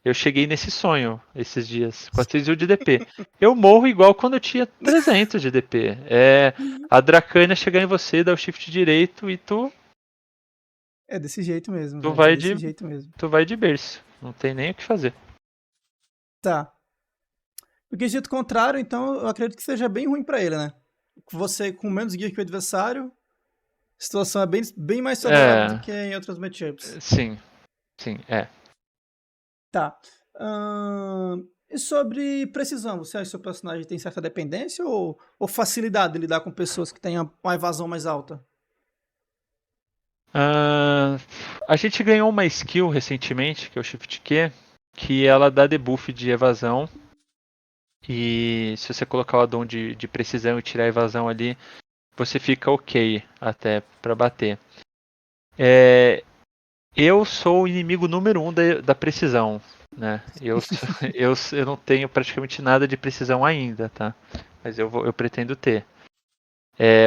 Speaker 2: Eu cheguei nesse sonho esses dias. 401 de DP. Eu morro igual quando eu tinha 300 de DP. A Dracânia chegar em você, dar o shift direito e
Speaker 1: É desse jeito mesmo,
Speaker 2: tu
Speaker 1: velho. É
Speaker 2: vai
Speaker 1: desse
Speaker 2: de,
Speaker 1: jeito mesmo.
Speaker 2: tu vai de berço. Não tem nem o que fazer.
Speaker 1: Tá. Porque dito contrário, então, eu acredito que seja bem ruim pra ele, né? Você com menos gear que o adversário, a situação é bem mais favorável do
Speaker 2: É,
Speaker 1: que em outros matchups.
Speaker 2: sim, sim, é.
Speaker 1: Tá. E sobre precisão, você acha que seu personagem tem certa dependência ou facilidade de lidar com pessoas que têm uma evasão mais alta?
Speaker 2: Ah, a gente ganhou uma skill recentemente, que é o Shift Q, que ela dá debuff de evasão. E se você colocar o addon de precisão e tirar a evasão ali, você fica ok até pra bater. Eu sou o inimigo número 1 da precisão, né? Eu não tenho praticamente nada de precisão ainda, tá? Mas eu pretendo ter.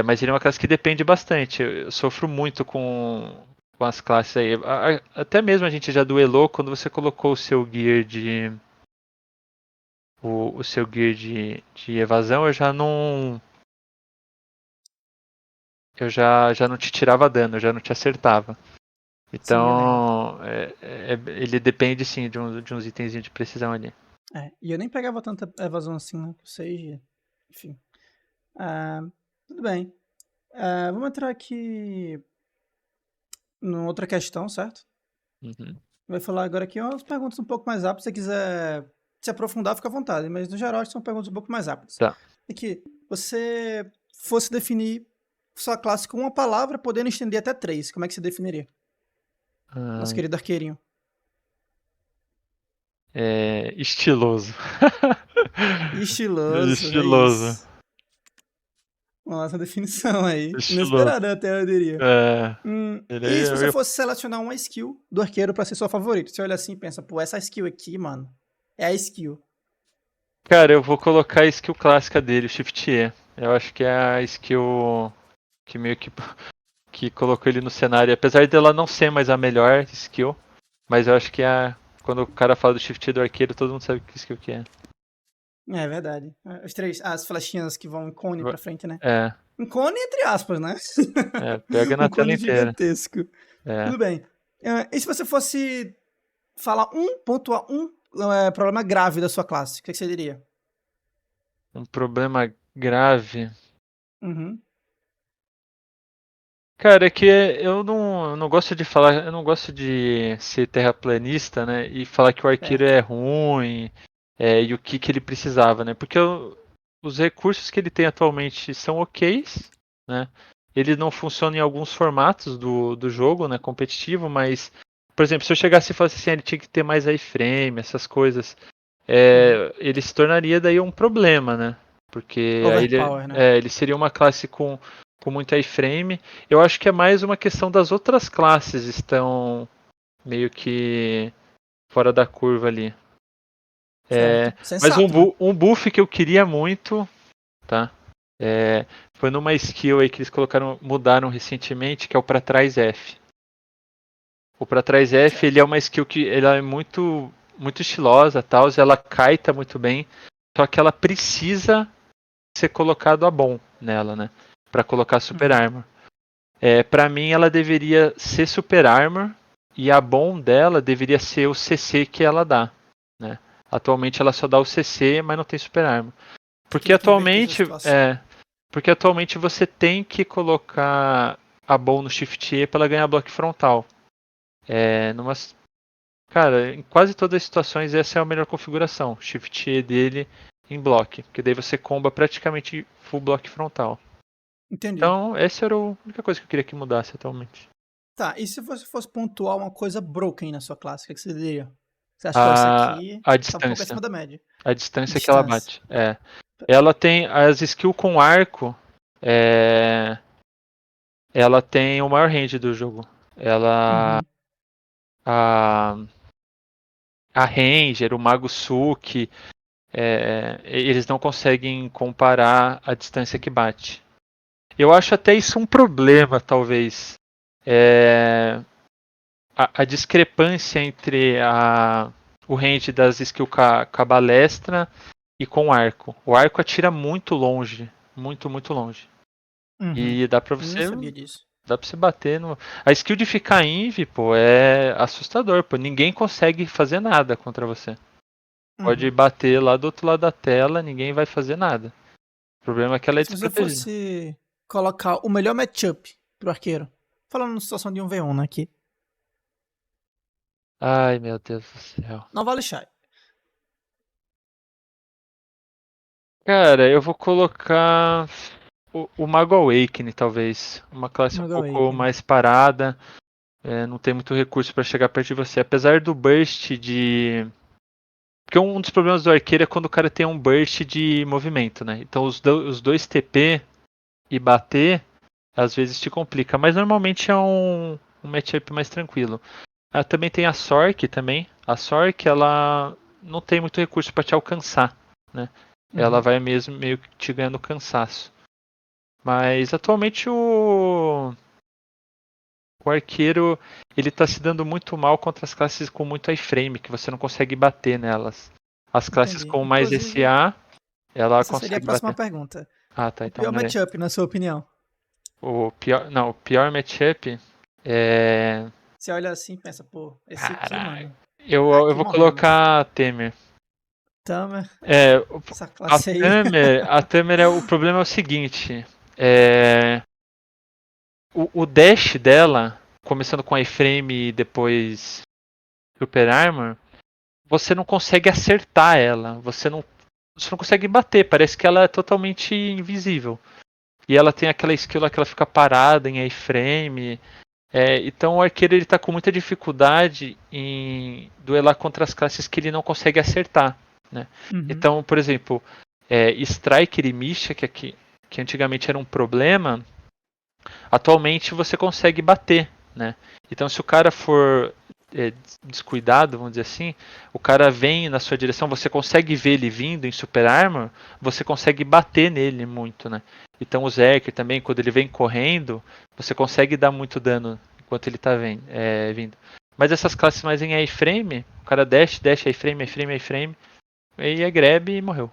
Speaker 2: Mas ele é uma classe que depende bastante. Eu sofro muito com as classes aí. Até mesmo a gente já duelou quando você colocou o seu gear de evasão, eu já não te tirava dano, eu já não te acertava.
Speaker 1: Sim, eu lembro.
Speaker 2: Então, ele depende sim de uns itens de precisão ali.
Speaker 1: E eu nem pegava tanta evasão assim, né? Por 6G. Enfim. Ah, tudo bem. Vamos entrar aqui numa outra questão, certo?
Speaker 2: Uhum.
Speaker 1: Vai falar agora aqui umas perguntas um pouco mais rápidas. Se você quiser se aprofundar, fica à vontade. Mas, no geral, são perguntas um pouco mais rápidas.
Speaker 2: Tá.
Speaker 1: Aqui, você fosse definir sua classe com uma palavra, podendo estender até 3. Como é que você definiria? Nosso
Speaker 2: Ah,
Speaker 1: querido arqueirinho.
Speaker 2: estiloso.
Speaker 1: Estiloso, é
Speaker 2: Estiloso.
Speaker 1: isso. Nossa, definição aí.
Speaker 2: Estiloso.
Speaker 1: Inesperada até, eu diria.
Speaker 2: É, ele
Speaker 1: E
Speaker 2: aí
Speaker 1: se você fosse selecionar uma skill do arqueiro pra ser sua favorita? Você olha assim e pensa, pô, essa skill aqui, mano, é a skill.
Speaker 2: Cara, eu vou colocar a skill clássica dele, o Shift E. Eu acho que é a skill que meio que colocou ele no cenário. Apesar dela não ser mais a melhor skill, mas eu acho que quando o cara fala do Shift E do arqueiro, todo mundo sabe que skill que é.
Speaker 1: É verdade. As flechinhas que vão em cone pra frente, né?
Speaker 2: É,
Speaker 1: Um cone entre aspas, né?
Speaker 2: pega
Speaker 1: Um
Speaker 2: na tela
Speaker 1: cone
Speaker 2: inteira.
Speaker 1: gigantesco.
Speaker 2: É.
Speaker 1: Tudo bem. E se você fosse pontuar problema grave da sua classe, o que você diria?
Speaker 2: Um problema grave.
Speaker 1: Uhum.
Speaker 2: Cara, é que eu não gosto de falar, eu não gosto de ser terraplanista, né? E falar que o arqueiro
Speaker 1: Certo.
Speaker 2: é ruim, e o que ele precisava, né? Porque os recursos que ele tem atualmente são ok's, né? Ele não funciona em alguns formatos do jogo, né? Competitivo, mas, por exemplo, se eu chegasse e falasse assim, ele tinha que ter mais iframe, essas coisas,
Speaker 1: Uhum.
Speaker 2: ele se tornaria daí um problema, né? Porque aí
Speaker 1: Overpower, né?
Speaker 2: ele seria uma classe com muito iframe. Eu acho que é mais uma questão das outras classes estão meio que fora da curva ali.
Speaker 1: Certo.
Speaker 2: Mas
Speaker 1: Sensato, né?
Speaker 2: um buff que eu queria muito, tá? Foi numa skill aí que eles mudaram recentemente, que é o pra trás F. O pra trás F, ele é
Speaker 1: Certo.
Speaker 2: uma skill que ela é muito estilosa, tal, ela kita muito bem, só que ela precisa ser colocado a bom nela, né? Pra colocar super
Speaker 1: Uhum.
Speaker 2: armor. Para mim, ela deveria ser Super Armor e a bom dela deveria ser o CC que ela dá. Né? Atualmente ela só dá o CC, mas não tem Super Armor.
Speaker 1: Você
Speaker 2: Porque
Speaker 1: queria que invertesse a
Speaker 2: atualmente,
Speaker 1: situação.
Speaker 2: porque atualmente você tem que colocar a bom no Shift E para ela ganhar bloco frontal. Cara, em quase todas as situações essa é a melhor configuração. Shift E dele em bloco, porque daí você comba praticamente full bloco frontal.
Speaker 1: Entendi.
Speaker 2: Então, essa era a única coisa que eu queria que mudasse atualmente.
Speaker 1: Tá, e se você fosse pontuar uma coisa broken na sua classe, o que você diria? Você acha que, ó, isso
Speaker 2: A,
Speaker 1: aqui
Speaker 2: a
Speaker 1: tá um pouco
Speaker 2: distância.
Speaker 1: acima da média.
Speaker 2: A distância que ela
Speaker 1: Distância.
Speaker 2: bate. Ela tem as skills com arco. é, Ela tem o maior range do jogo. Ela.
Speaker 1: Uhum.
Speaker 2: A, a Ranger, o Mago Suki, eles não conseguem comparar a distância que bate. Eu acho até isso um problema, talvez. É, a discrepância entre o range das skills com a balestra e com o arco. O arco atira muito longe. Muito, muito longe.
Speaker 1: Uhum.
Speaker 2: E dá pra
Speaker 1: Não
Speaker 2: você.
Speaker 1: sabia disso.
Speaker 2: Dá pra você bater no. A skill de ficar inv, pô, é assustador, pô. Ninguém consegue fazer nada contra você. Pode
Speaker 1: Uhum.
Speaker 2: bater lá do outro lado da tela, ninguém vai fazer nada. O problema é que ela é
Speaker 1: Se você
Speaker 2: desprotegida.
Speaker 1: fosse colocar o melhor matchup pro arqueiro, falando na situação de 1v1, né, aqui,
Speaker 2: Ai, meu Deus do céu.
Speaker 1: não vale shy.
Speaker 2: Cara, eu vou colocar o Mago Awakening, talvez. Uma classe um
Speaker 1: Mago
Speaker 2: pouco
Speaker 1: Awakening.
Speaker 2: mais parada. Não tem muito recurso pra chegar perto de você. Apesar do burst de. Porque um dos problemas do arqueiro é quando o cara tem um burst de movimento, né? Então os dois TP e bater, às vezes te complica. Mas normalmente é um matchup mais tranquilo. Também tem a Sork também. A Sork, ela não tem muito recurso para te alcançar, né? Ela vai mesmo meio que te ganhando cansaço. Mas atualmente o arqueiro, ele tá se dando muito mal contra as classes com muito iframe, que você não consegue bater nelas. As classes
Speaker 1: Entendi.
Speaker 2: com mais
Speaker 1: Inclusive,
Speaker 2: SA, ela
Speaker 1: essa seria a
Speaker 2: consegue
Speaker 1: próxima
Speaker 2: bater.
Speaker 1: pergunta.
Speaker 2: Tá,
Speaker 1: O
Speaker 2: então
Speaker 1: pior
Speaker 2: beleza.
Speaker 1: matchup, na sua opinião?
Speaker 2: O pior matchup é...
Speaker 1: Você olha assim e pensa, pô, esse aqui,
Speaker 2: Caraca.
Speaker 1: mano,
Speaker 2: Eu
Speaker 1: aqui
Speaker 2: vou
Speaker 1: morremos.
Speaker 2: colocar a Temer.
Speaker 1: Tamer,
Speaker 2: É,
Speaker 1: essa classe aí.
Speaker 2: A Temer o problema é o seguinte. É, o dash dela, começando com iframe e depois Super Armor, você não consegue acertar ela. Você não consegue bater. Parece que ela é totalmente invisível. E ela tem aquela skill lá que ela fica parada em iframe. Então o arqueiro ele tá com muita dificuldade em duelar contra as classes que ele não consegue acertar, né?
Speaker 1: Uhum.
Speaker 2: Então, por exemplo, Striker e Misha, que antigamente era um problema, atualmente você consegue bater, né? Então se o cara for descuidado, vamos dizer assim, o cara vem na sua direção, você consegue ver ele vindo em Super Armor, você consegue bater nele muito, né? Então o Zerker também, quando ele vem correndo, você consegue dar muito dano enquanto ele tá vindo. Mas essas classes mais em iframe, o cara dash, iframe, aí é grab e morreu.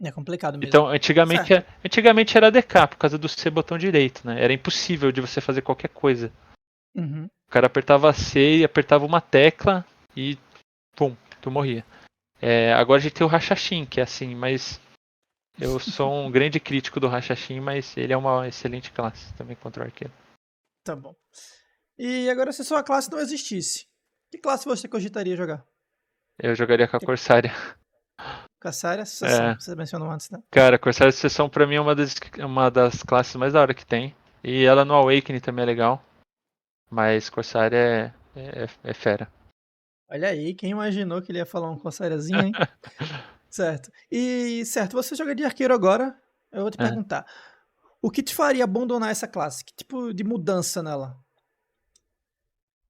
Speaker 1: É complicado mesmo.
Speaker 2: Então,
Speaker 1: Certo.
Speaker 2: antigamente era ADK, por causa do C botão direito, né? Era impossível de você fazer qualquer coisa.
Speaker 1: Uhum.
Speaker 2: O cara apertava C e apertava uma tecla e pum, tu morria. Agora a gente tem o Hashashin, que é assim, mas eu sou um grande crítico do Hashashin, mas ele é uma excelente classe também contra o arqueiro.
Speaker 1: Tá bom. E agora, se sua classe não existisse, que classe você cogitaria jogar?
Speaker 2: Eu jogaria com a Corsária.
Speaker 1: Caçaria, sucessão,
Speaker 2: É,
Speaker 1: você mencionou antes, né?
Speaker 2: cara, a Corsária de Sucessão pra mim é uma das classes mais da hora que tem. E ela no Awakening também é legal, mas Corsária é fera.
Speaker 1: Olha aí, quem imaginou que ele ia falar um Corsariazinho, hein? Certo. E, certo, você joga de arqueiro agora, eu vou te
Speaker 2: É.
Speaker 1: perguntar. O que te faria abandonar essa classe? Que tipo de mudança nela?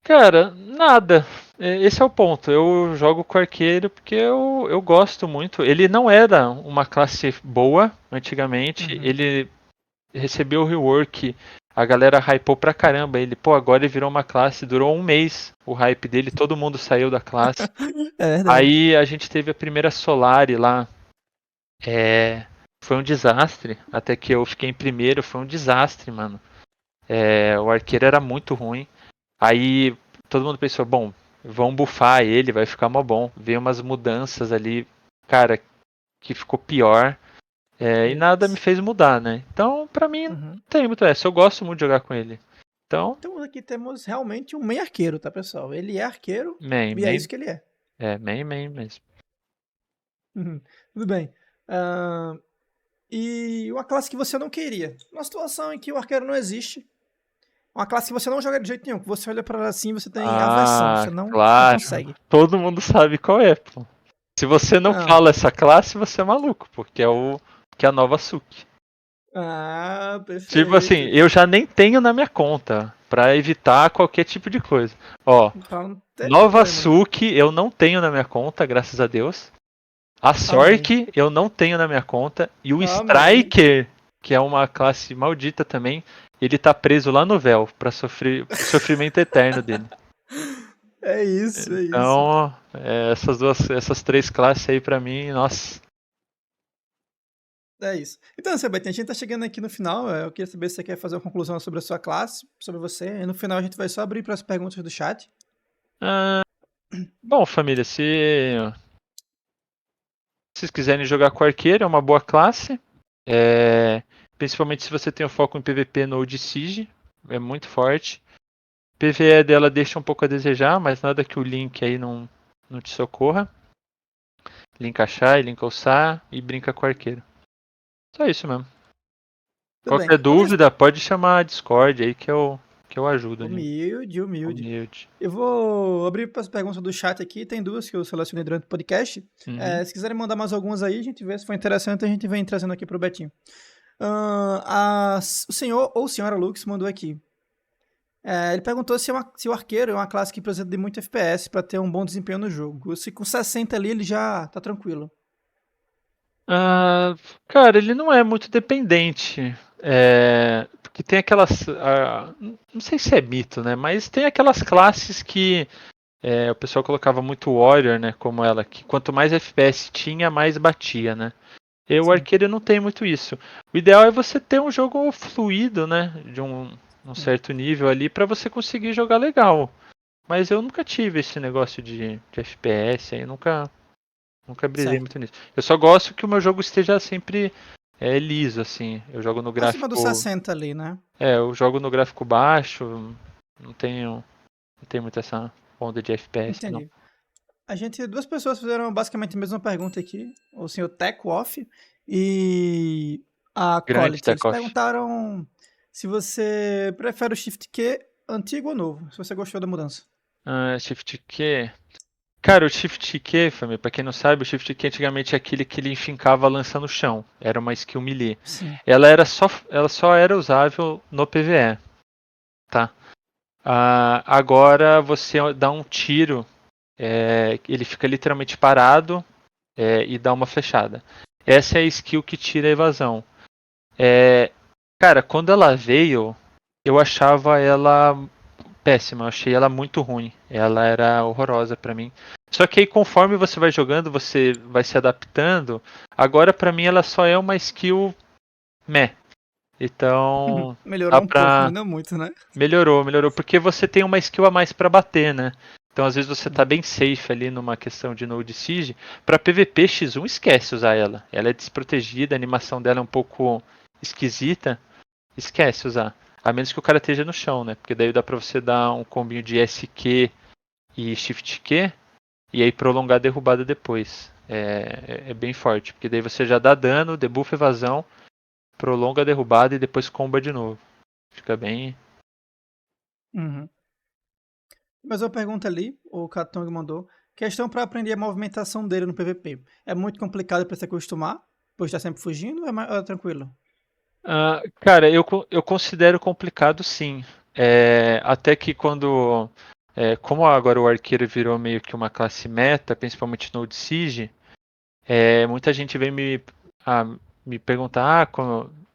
Speaker 2: Cara, nada. Esse é o ponto. Eu jogo com arqueiro porque eu gosto muito. Ele não era uma classe boa antigamente.
Speaker 1: Uhum.
Speaker 2: Ele recebeu o rework. A galera hypou pra caramba ele. Pô, agora ele virou uma classe. Durou um mês o hype dele. Todo mundo saiu da classe.
Speaker 1: É verdade.
Speaker 2: Aí a gente teve a primeira Solari lá. Foi um desastre. Até que eu fiquei em primeiro. Foi um desastre, mano. O arqueiro era muito ruim. Aí todo mundo pensou, bom, vão bufar ele, vai ficar mó bom. Veio umas mudanças ali, cara, que ficou pior. E nada me
Speaker 1: Putz.
Speaker 2: fez mudar, né? Então, pra mim, não
Speaker 1: Uhum.
Speaker 2: tem muito essa. Eu gosto muito de jogar com ele. Então,
Speaker 1: Então aqui temos realmente um meio arqueiro, tá, pessoal? Ele é arqueiro e é
Speaker 2: main.
Speaker 1: isso que ele é.
Speaker 2: Main mesmo.
Speaker 1: Uhum. Tudo bem. Ahn, e uma classe que você não queria. Uma situação em que o arqueiro não existe. Uma classe que você não joga de jeito nenhum. Que você olha pra ela assim e você tem aversão.
Speaker 2: Ah,
Speaker 1: Você não
Speaker 2: claro.
Speaker 1: consegue.
Speaker 2: Todo mundo sabe qual é, pô. Se você não
Speaker 1: Ah,
Speaker 2: fala essa classe, você é maluco, porque que é a nova Suki. Tipo assim,
Speaker 1: perfeito.
Speaker 2: eu já nem tenho na minha conta, pra evitar qualquer tipo de coisa. Ó,
Speaker 1: Pra não ter
Speaker 2: Nova
Speaker 1: problema, né?
Speaker 2: Suki eu não tenho na minha conta, graças a Deus. A
Speaker 1: Amém.
Speaker 2: Sork eu não tenho na minha conta. E o
Speaker 1: Amém.
Speaker 2: Striker, que é uma classe maldita também, ele tá preso lá no véu pra sofrer o sofrimento eterno dele.
Speaker 1: É isso, é isso.
Speaker 2: Então, essas três classes aí pra mim, nossa.
Speaker 1: É isso. Então, Sebastião, a gente tá chegando aqui no final. Eu queria saber se você quer fazer uma conclusão sobre a sua classe, sobre você. E no final a gente vai só abrir para as perguntas do chat.
Speaker 2: Ah, bom, família, se vocês quiserem jogar com arqueiro, é uma boa classe. É, principalmente se você tem o foco em PVP no Old Siege, é muito forte. PvE dela deixa um pouco a desejar, mas nada que o Link aí não te socorra. Linka Shai, Linka Osar e brinca com o arqueiro. Só isso mesmo.
Speaker 1: Tudo bem.
Speaker 2: Qualquer
Speaker 1: Vamos.
Speaker 2: dúvida, pode chamar a Discord aí que eu ajudo, né?
Speaker 1: Humilde, humilde.
Speaker 2: Humilde.
Speaker 1: Eu vou abrir para as perguntas do chat aqui. Tem duas que eu selecionei durante o podcast.
Speaker 2: Uhum.
Speaker 1: Se quiserem mandar mais algumas aí, a gente vê se for interessante, a gente vem trazendo aqui pro Betinho. O senhor ou senhora Lux mandou aqui. Ele perguntou se o arqueiro é uma classe que precisa de muito FPS para ter um bom desempenho no jogo. Se com 60 ali ele já tá tranquilo.
Speaker 2: Ah, cara, ele não é muito dependente. Porque tem aquelas. Não sei se é mito, né? Mas tem aquelas classes que o pessoal colocava muito Warrior, né? Como ela, que quanto mais FPS tinha, mais batia, né? E o
Speaker 1: Sim,
Speaker 2: arqueiro não tem muito isso. O ideal é você ter um jogo fluido, né? De um
Speaker 1: sim.
Speaker 2: certo nível ali para você conseguir jogar legal. Mas eu nunca tive esse negócio de FPS, aí nunca brisei
Speaker 1: Certo.
Speaker 2: muito nisso. Eu só gosto que o meu jogo esteja sempre liso, assim. Eu jogo no
Speaker 1: Acima dos
Speaker 2: gráfico.
Speaker 1: 60 ali, né?
Speaker 2: Eu jogo no gráfico baixo. Não tenho muito essa onda de FPS, não.
Speaker 1: Entendi. Duas pessoas fizeram basicamente a mesma pergunta aqui, o senhor Techwoff e a
Speaker 2: Grande
Speaker 1: Quality. Eles
Speaker 2: Takeoff.
Speaker 1: perguntaram se você prefere o Shift Q antigo ou novo, se você gostou da mudança.
Speaker 2: Shift Q. Cara, o Shift Q, família, pra quem não sabe, o Shift Q antigamente é aquele que ele enfincava a lança no chão. Era uma skill melee.
Speaker 1: Sim.
Speaker 2: Ela só era usável no PvE, tá? Agora você dá um tiro, ele fica literalmente parado e dá uma flechada. Essa é a skill que tira a evasão. É, cara, quando ela veio, eu achava ela péssima, eu achei ela muito ruim. Ela era horrorosa pra mim. Só que aí conforme você vai jogando, você vai se adaptando. Agora pra mim ela só é uma skill meh. Então, dá
Speaker 1: Melhorou um pouco, mas
Speaker 2: pra.
Speaker 1: não muito, né?
Speaker 2: Melhorou, porque você tem uma skill a mais pra bater, né? Então às vezes você tá bem safe ali numa questão de Node Siege. Pra PVP X1 esquece usar ela. Ela é desprotegida, a animação dela é um pouco esquisita. Esquece usar. A menos que o cara esteja no chão, né? Porque daí dá pra você dar um combinho de SQ e Shift Q e aí prolongar a derrubada depois. É bem forte, porque daí você já dá dano, debuff evasão, prolonga a derrubada e depois comba de novo. Fica bem.
Speaker 1: Uhum. Mas uma pergunta ali, o Katong mandou. Questão para aprender a movimentação dele no PVP. É muito complicado para se acostumar, pois está sempre fugindo, ou é tranquilo?
Speaker 2: Cara, eu considero complicado sim. Até que quando. Como agora o arqueiro virou meio que uma classe meta, principalmente no Old Siege, muita gente vem ah, me perguntar,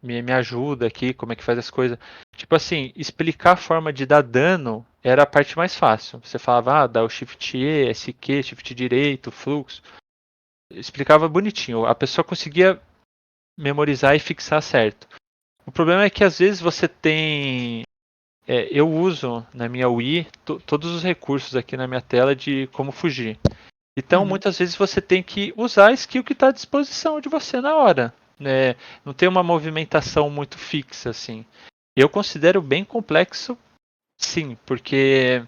Speaker 2: me ajuda aqui, como é que faz as coisas. Tipo assim, explicar a forma de dar dano era a parte mais fácil. Você falava, dá o Shift E, SQ, Shift direito, fluxo. Explicava bonitinho. A pessoa conseguia memorizar e fixar certo. O problema é que às vezes você tem. Eu uso na minha Wii todos os recursos aqui na minha tela de como fugir. Então,
Speaker 1: Uhum.
Speaker 2: muitas vezes você tem que usar a skill que está à disposição de você na hora. Né? Não tem uma movimentação muito fixa, assim. Eu considero bem complexo, sim, porque,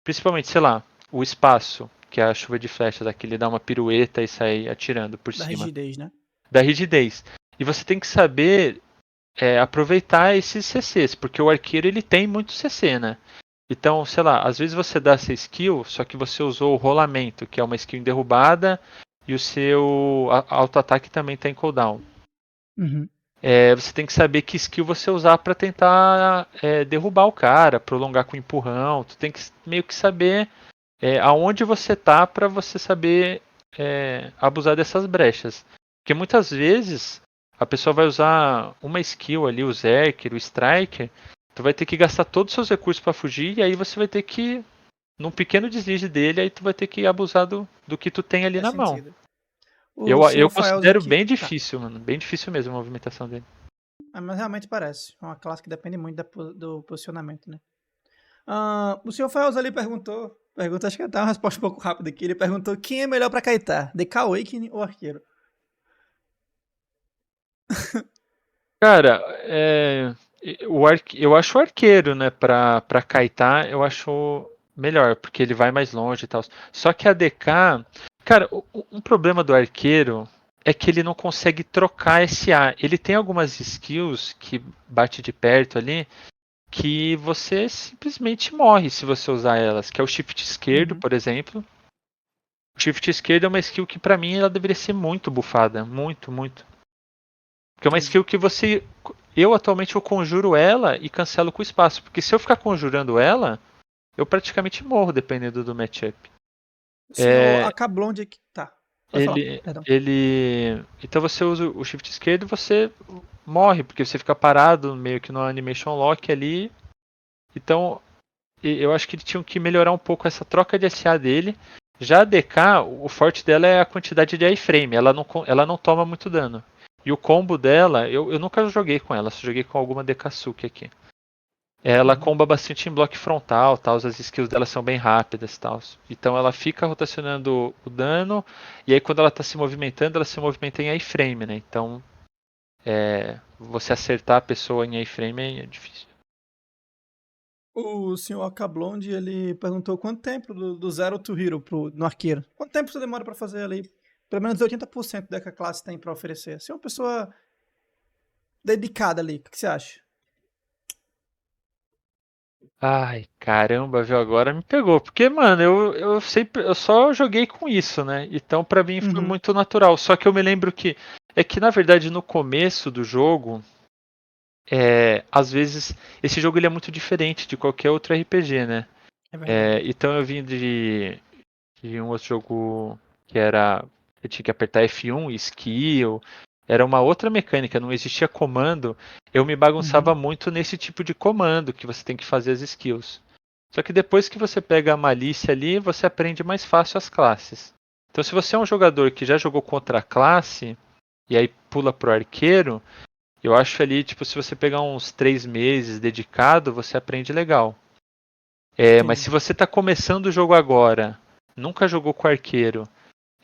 Speaker 2: principalmente, sei lá, o espaço, que é a chuva de flechas aqui, ele dá uma pirueta e sai atirando por
Speaker 1: Da
Speaker 2: cima.
Speaker 1: rigidez, né?
Speaker 2: Da rigidez. E você tem que saber aproveitar esses CCs, porque o arqueiro ele tem muito CC, né? Então, sei lá, às vezes você dá essa skill, só que você usou o rolamento, que é uma skill em derrubada, e o seu auto-ataque também está em cooldown.
Speaker 1: Uhum.
Speaker 2: Você tem que saber que skill você usar para tentar derrubar o cara, prolongar com empurrão. Tu tem que meio que saber aonde você tá para você saber abusar dessas brechas. Porque muitas vezes a pessoa vai usar uma skill ali, o Zerker, o Striker, tu vai ter que gastar todos os seus recursos para fugir e aí você vai ter que, num pequeno deslize dele, aí tu vai ter que abusar do que tu tem ali
Speaker 1: Faz
Speaker 2: na mão.
Speaker 1: sentido.
Speaker 2: Eu,
Speaker 1: O senhor
Speaker 2: eu
Speaker 1: Faels
Speaker 2: considero
Speaker 1: aqui.
Speaker 2: bem
Speaker 1: Tá.
Speaker 2: difícil, mano. Bem difícil mesmo a movimentação dele.
Speaker 1: Mas realmente parece. É uma classe que depende muito do posicionamento, né? O senhor Faels ali pergunta, acho que até uma resposta um pouco rápida aqui. Ele perguntou quem é melhor pra kaitar, DK Awakening ou Arqueiro?
Speaker 2: Cara, eu acho o arqueiro, né, pra kaitar, eu acho melhor, porque ele vai mais longe e tal. Só que a DK, cara, um problema do arqueiro é que ele não consegue trocar SA. Ele tem algumas skills que bate de perto ali, que você simplesmente morre se você usar elas, que é o shift esquerdo,
Speaker 1: Uhum.
Speaker 2: por exemplo. O shift esquerdo é uma skill que pra mim ela deveria ser muito bufada, muito, muito. Porque é uma
Speaker 1: Entendi.
Speaker 2: skill que você eu atualmente eu conjuro ela e cancelo com espaço. Porque se eu ficar conjurando ela, eu praticamente morro dependendo do matchup.
Speaker 1: O senhor
Speaker 2: É,
Speaker 1: Acablonde aqui. Tá, pode falar, perdão.
Speaker 2: então você usa o shift esquerdo e você morre, porque você fica parado meio que no animation lock ali. Então, eu acho que eles tinham que melhorar um pouco essa troca de SA dele. Já a DK, o forte dela é a quantidade de iframe, ela não toma muito dano. E o combo dela, eu nunca joguei com ela, só joguei com alguma Dekasuki aqui. Ela
Speaker 1: Uhum.
Speaker 2: comba bastante em bloco frontal, tal, as skills dela são bem rápidas, tal. Então ela fica rotacionando o dano, e aí quando ela está se movimentando, ela se movimenta em iframe, né? Então, você acertar a pessoa em iframe é difícil.
Speaker 1: O senhor Acablonde, ele perguntou quanto tempo do Zero to Hero no arqueiro. Quanto tempo você demora pra fazer ali? Pelo menos 80% da que a classe tem pra oferecer. Você é uma pessoa dedicada ali, o que você acha?
Speaker 2: Ai, caramba, viu? Agora me pegou. Porque, mano, eu sempre. Eu só joguei com isso, né? Então, pra mim foi
Speaker 1: Uhum.
Speaker 2: muito natural. Só que eu me lembro que. É que, na verdade, no começo do jogo. Às vezes. Esse jogo ele é muito diferente de qualquer outro RPG, né?
Speaker 1: É verdade.
Speaker 2: Então eu vim de um outro jogo que era. Eu tinha que apertar F1, skill. Era uma outra mecânica, não existia comando. Eu me bagunçava
Speaker 1: Uhum.
Speaker 2: muito nesse tipo de comando que você tem que fazer as skills. Só que depois que você pega a malícia ali, você aprende mais fácil as classes. Então, se você é um jogador que já jogou contra a classe e aí pula pro arqueiro, eu acho ali, tipo, se você pegar uns 3 meses dedicado, você aprende legal. Mas
Speaker 1: Entendi.
Speaker 2: se você está começando o jogo agora, nunca jogou com arqueiro,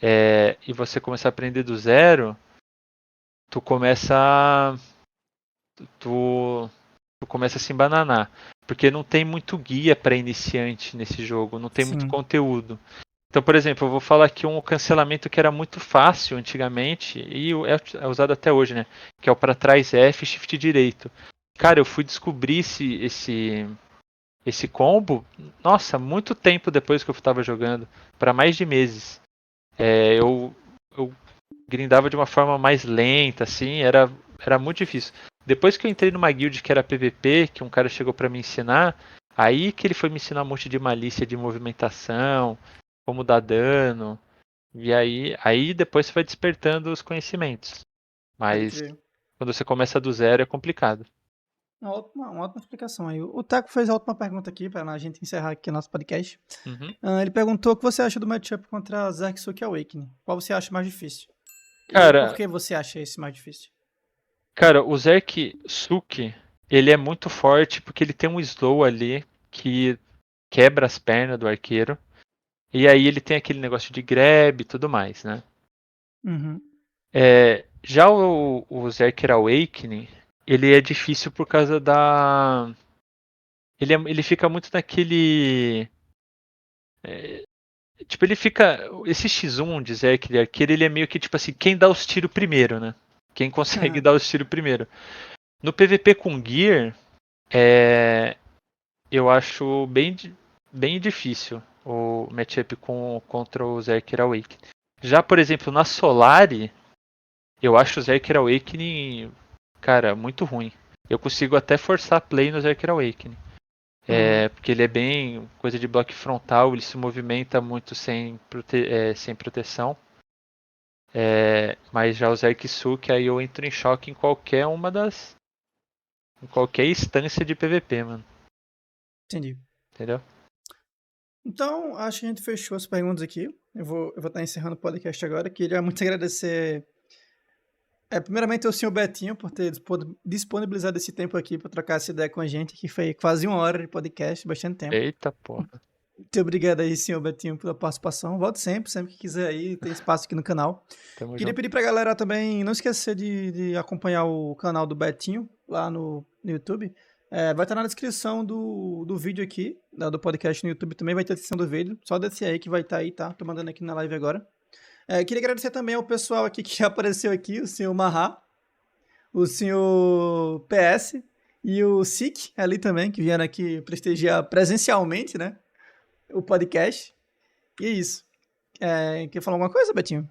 Speaker 2: e você começar a aprender do zero, tu começa. Tu, tu começa a se embananar. Porque não tem muito guia para iniciante nesse jogo, não tem muito
Speaker 1: Sim.
Speaker 2: conteúdo. Então, por exemplo, eu vou falar aqui um cancelamento que era muito fácil antigamente e é usado até hoje, né? Que é o para trás F, shift direito. Cara, eu fui descobrir esse combo, nossa, muito tempo depois que eu estava jogando, para mais de meses. Eu grindava de uma forma mais lenta, assim, era muito difícil. Depois que eu entrei numa guild que era PVP, que um cara chegou para me ensinar, aí que ele foi me ensinar um monte de malícia de movimentação, como dar dano. E aí depois você vai despertando os conhecimentos.
Speaker 1: Pode
Speaker 2: Mas
Speaker 1: crer.
Speaker 2: quando você começa do zero é complicado.
Speaker 1: Uma ótima explicação aí. O Taco fez a última pergunta aqui, para a gente encerrar aqui o nosso podcast.
Speaker 2: Uhum.
Speaker 1: Ele perguntou o que você acha do matchup contra Zergsuke Awakening. Qual você acha mais difícil? E por
Speaker 2: Cara,
Speaker 1: que você acha esse mais difícil?
Speaker 2: o Zerk Suki, ele é muito forte porque ele tem um slow ali que quebra as pernas do arqueiro. E aí ele tem aquele negócio de grab e tudo mais, né?
Speaker 1: Uhum.
Speaker 2: Já o Zerker Awakening, ele é difícil por causa da. Ele fica muito naquele. é, tipo, ele fica. Esse X1 de Zerker e Arqueiro, ele é meio que tipo assim, quem dá os tiros primeiro, né? Quem consegue dar os tiros primeiro. No PVP com Gear, eu acho bem difícil o matchup contra o Zerker Awakening. Já, por exemplo, na Solari, eu acho o Zerker Awakening, cara, muito ruim. Eu consigo até forçar play no Zerker Awakening.
Speaker 1: Uhum.
Speaker 2: Porque ele é bem coisa de bloco frontal, ele se movimenta muito sem proteção. Mas já o Zerksuke, aí eu entro em choque em qualquer uma das. Em qualquer instância de PVP, mano.
Speaker 1: Entendi.
Speaker 2: Entendeu?
Speaker 1: Então, acho que a gente fechou as perguntas aqui. Eu vou estar encerrando o podcast agora. Queria muito agradecer, primeiramente, ao senhor Betinho por ter disponibilizado esse tempo aqui para trocar essa ideia com a gente, que foi quase 1 hora de podcast, bastante tempo.
Speaker 2: Eita porra.
Speaker 1: Muito obrigado aí, senhor Betinho, pela participação. Volte sempre que quiser aí, tem espaço aqui no canal.
Speaker 2: Tamo
Speaker 1: Queria
Speaker 2: junto.
Speaker 1: pedir pra galera também não esquecer de acompanhar o canal do Betinho lá no YouTube. Vai estar na descrição do vídeo aqui, do podcast no YouTube também vai ter a descrição do vídeo. Só descer aí que vai estar aí, tá? Tô mandando aqui na live agora. Queria agradecer também ao pessoal aqui que apareceu aqui, o senhor Marra, o senhor PS e o Sik ali também, que vieram aqui prestigiar presencialmente, né? O podcast. E é isso. Quer falar alguma coisa, Betinho?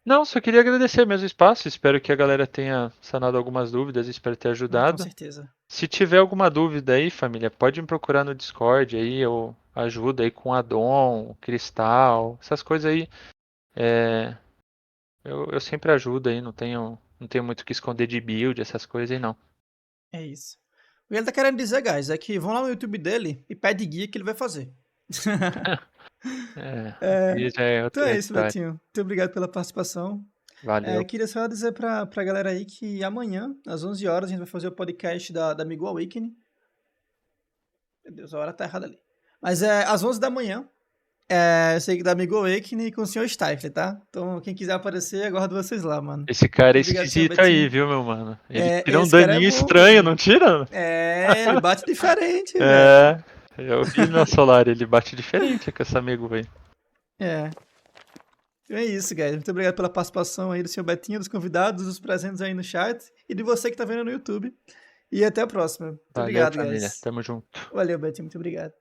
Speaker 2: Não, só queria agradecer mesmo o espaço. Espero que a galera tenha sanado algumas dúvidas. Espero ter
Speaker 1: Não, com
Speaker 2: ajudado.
Speaker 1: certeza.
Speaker 2: Se tiver alguma dúvida aí, família, pode me procurar no Discord aí. Eu ajudo aí com addon, cristal, essas coisas aí. É, eu sempre ajudo aí. Não tenho muito o que esconder de build, essas coisas aí não.
Speaker 1: É isso. O que ele tá querendo dizer, guys, é que vão lá no YouTube dele e pede guia que ele vai fazer.
Speaker 2: Aí já é
Speaker 1: Então
Speaker 2: outra
Speaker 1: é isso,
Speaker 2: história.
Speaker 1: Betinho. Muito obrigado pela participação.
Speaker 2: Valeu.
Speaker 1: Queria só dizer pra galera aí que amanhã, às 11 horas, a gente vai fazer o podcast da Amigo Awakening. Meu Deus, a hora tá errada ali. Mas às 11 da manhã, eu sei que da Amigo Awakening com o Sr. Stifle, tá? Então, quem quiser aparecer, aguardo vocês lá, mano.
Speaker 2: Esse cara é
Speaker 1: Obrigado, senhor
Speaker 2: esquisito aí,
Speaker 1: Betinho.
Speaker 2: viu, meu mano? Ele tira um
Speaker 1: Esse cara é
Speaker 2: daninho
Speaker 1: bom,
Speaker 2: estranho,
Speaker 1: filho.
Speaker 2: não tira?
Speaker 1: Ele bate diferente, velho.
Speaker 2: É, eu vi na Solar, ele bate diferente com esse amigo, velho.
Speaker 1: É. É isso, guys. Muito obrigado pela participação aí do senhor Betinho, dos convidados, dos presentes aí no chat e de você que tá vendo no YouTube. E até a próxima. Muito
Speaker 2: Valeu,
Speaker 1: obrigado,
Speaker 2: família.
Speaker 1: guys.
Speaker 2: Tamo junto.
Speaker 1: Valeu, Betinho. Muito obrigado.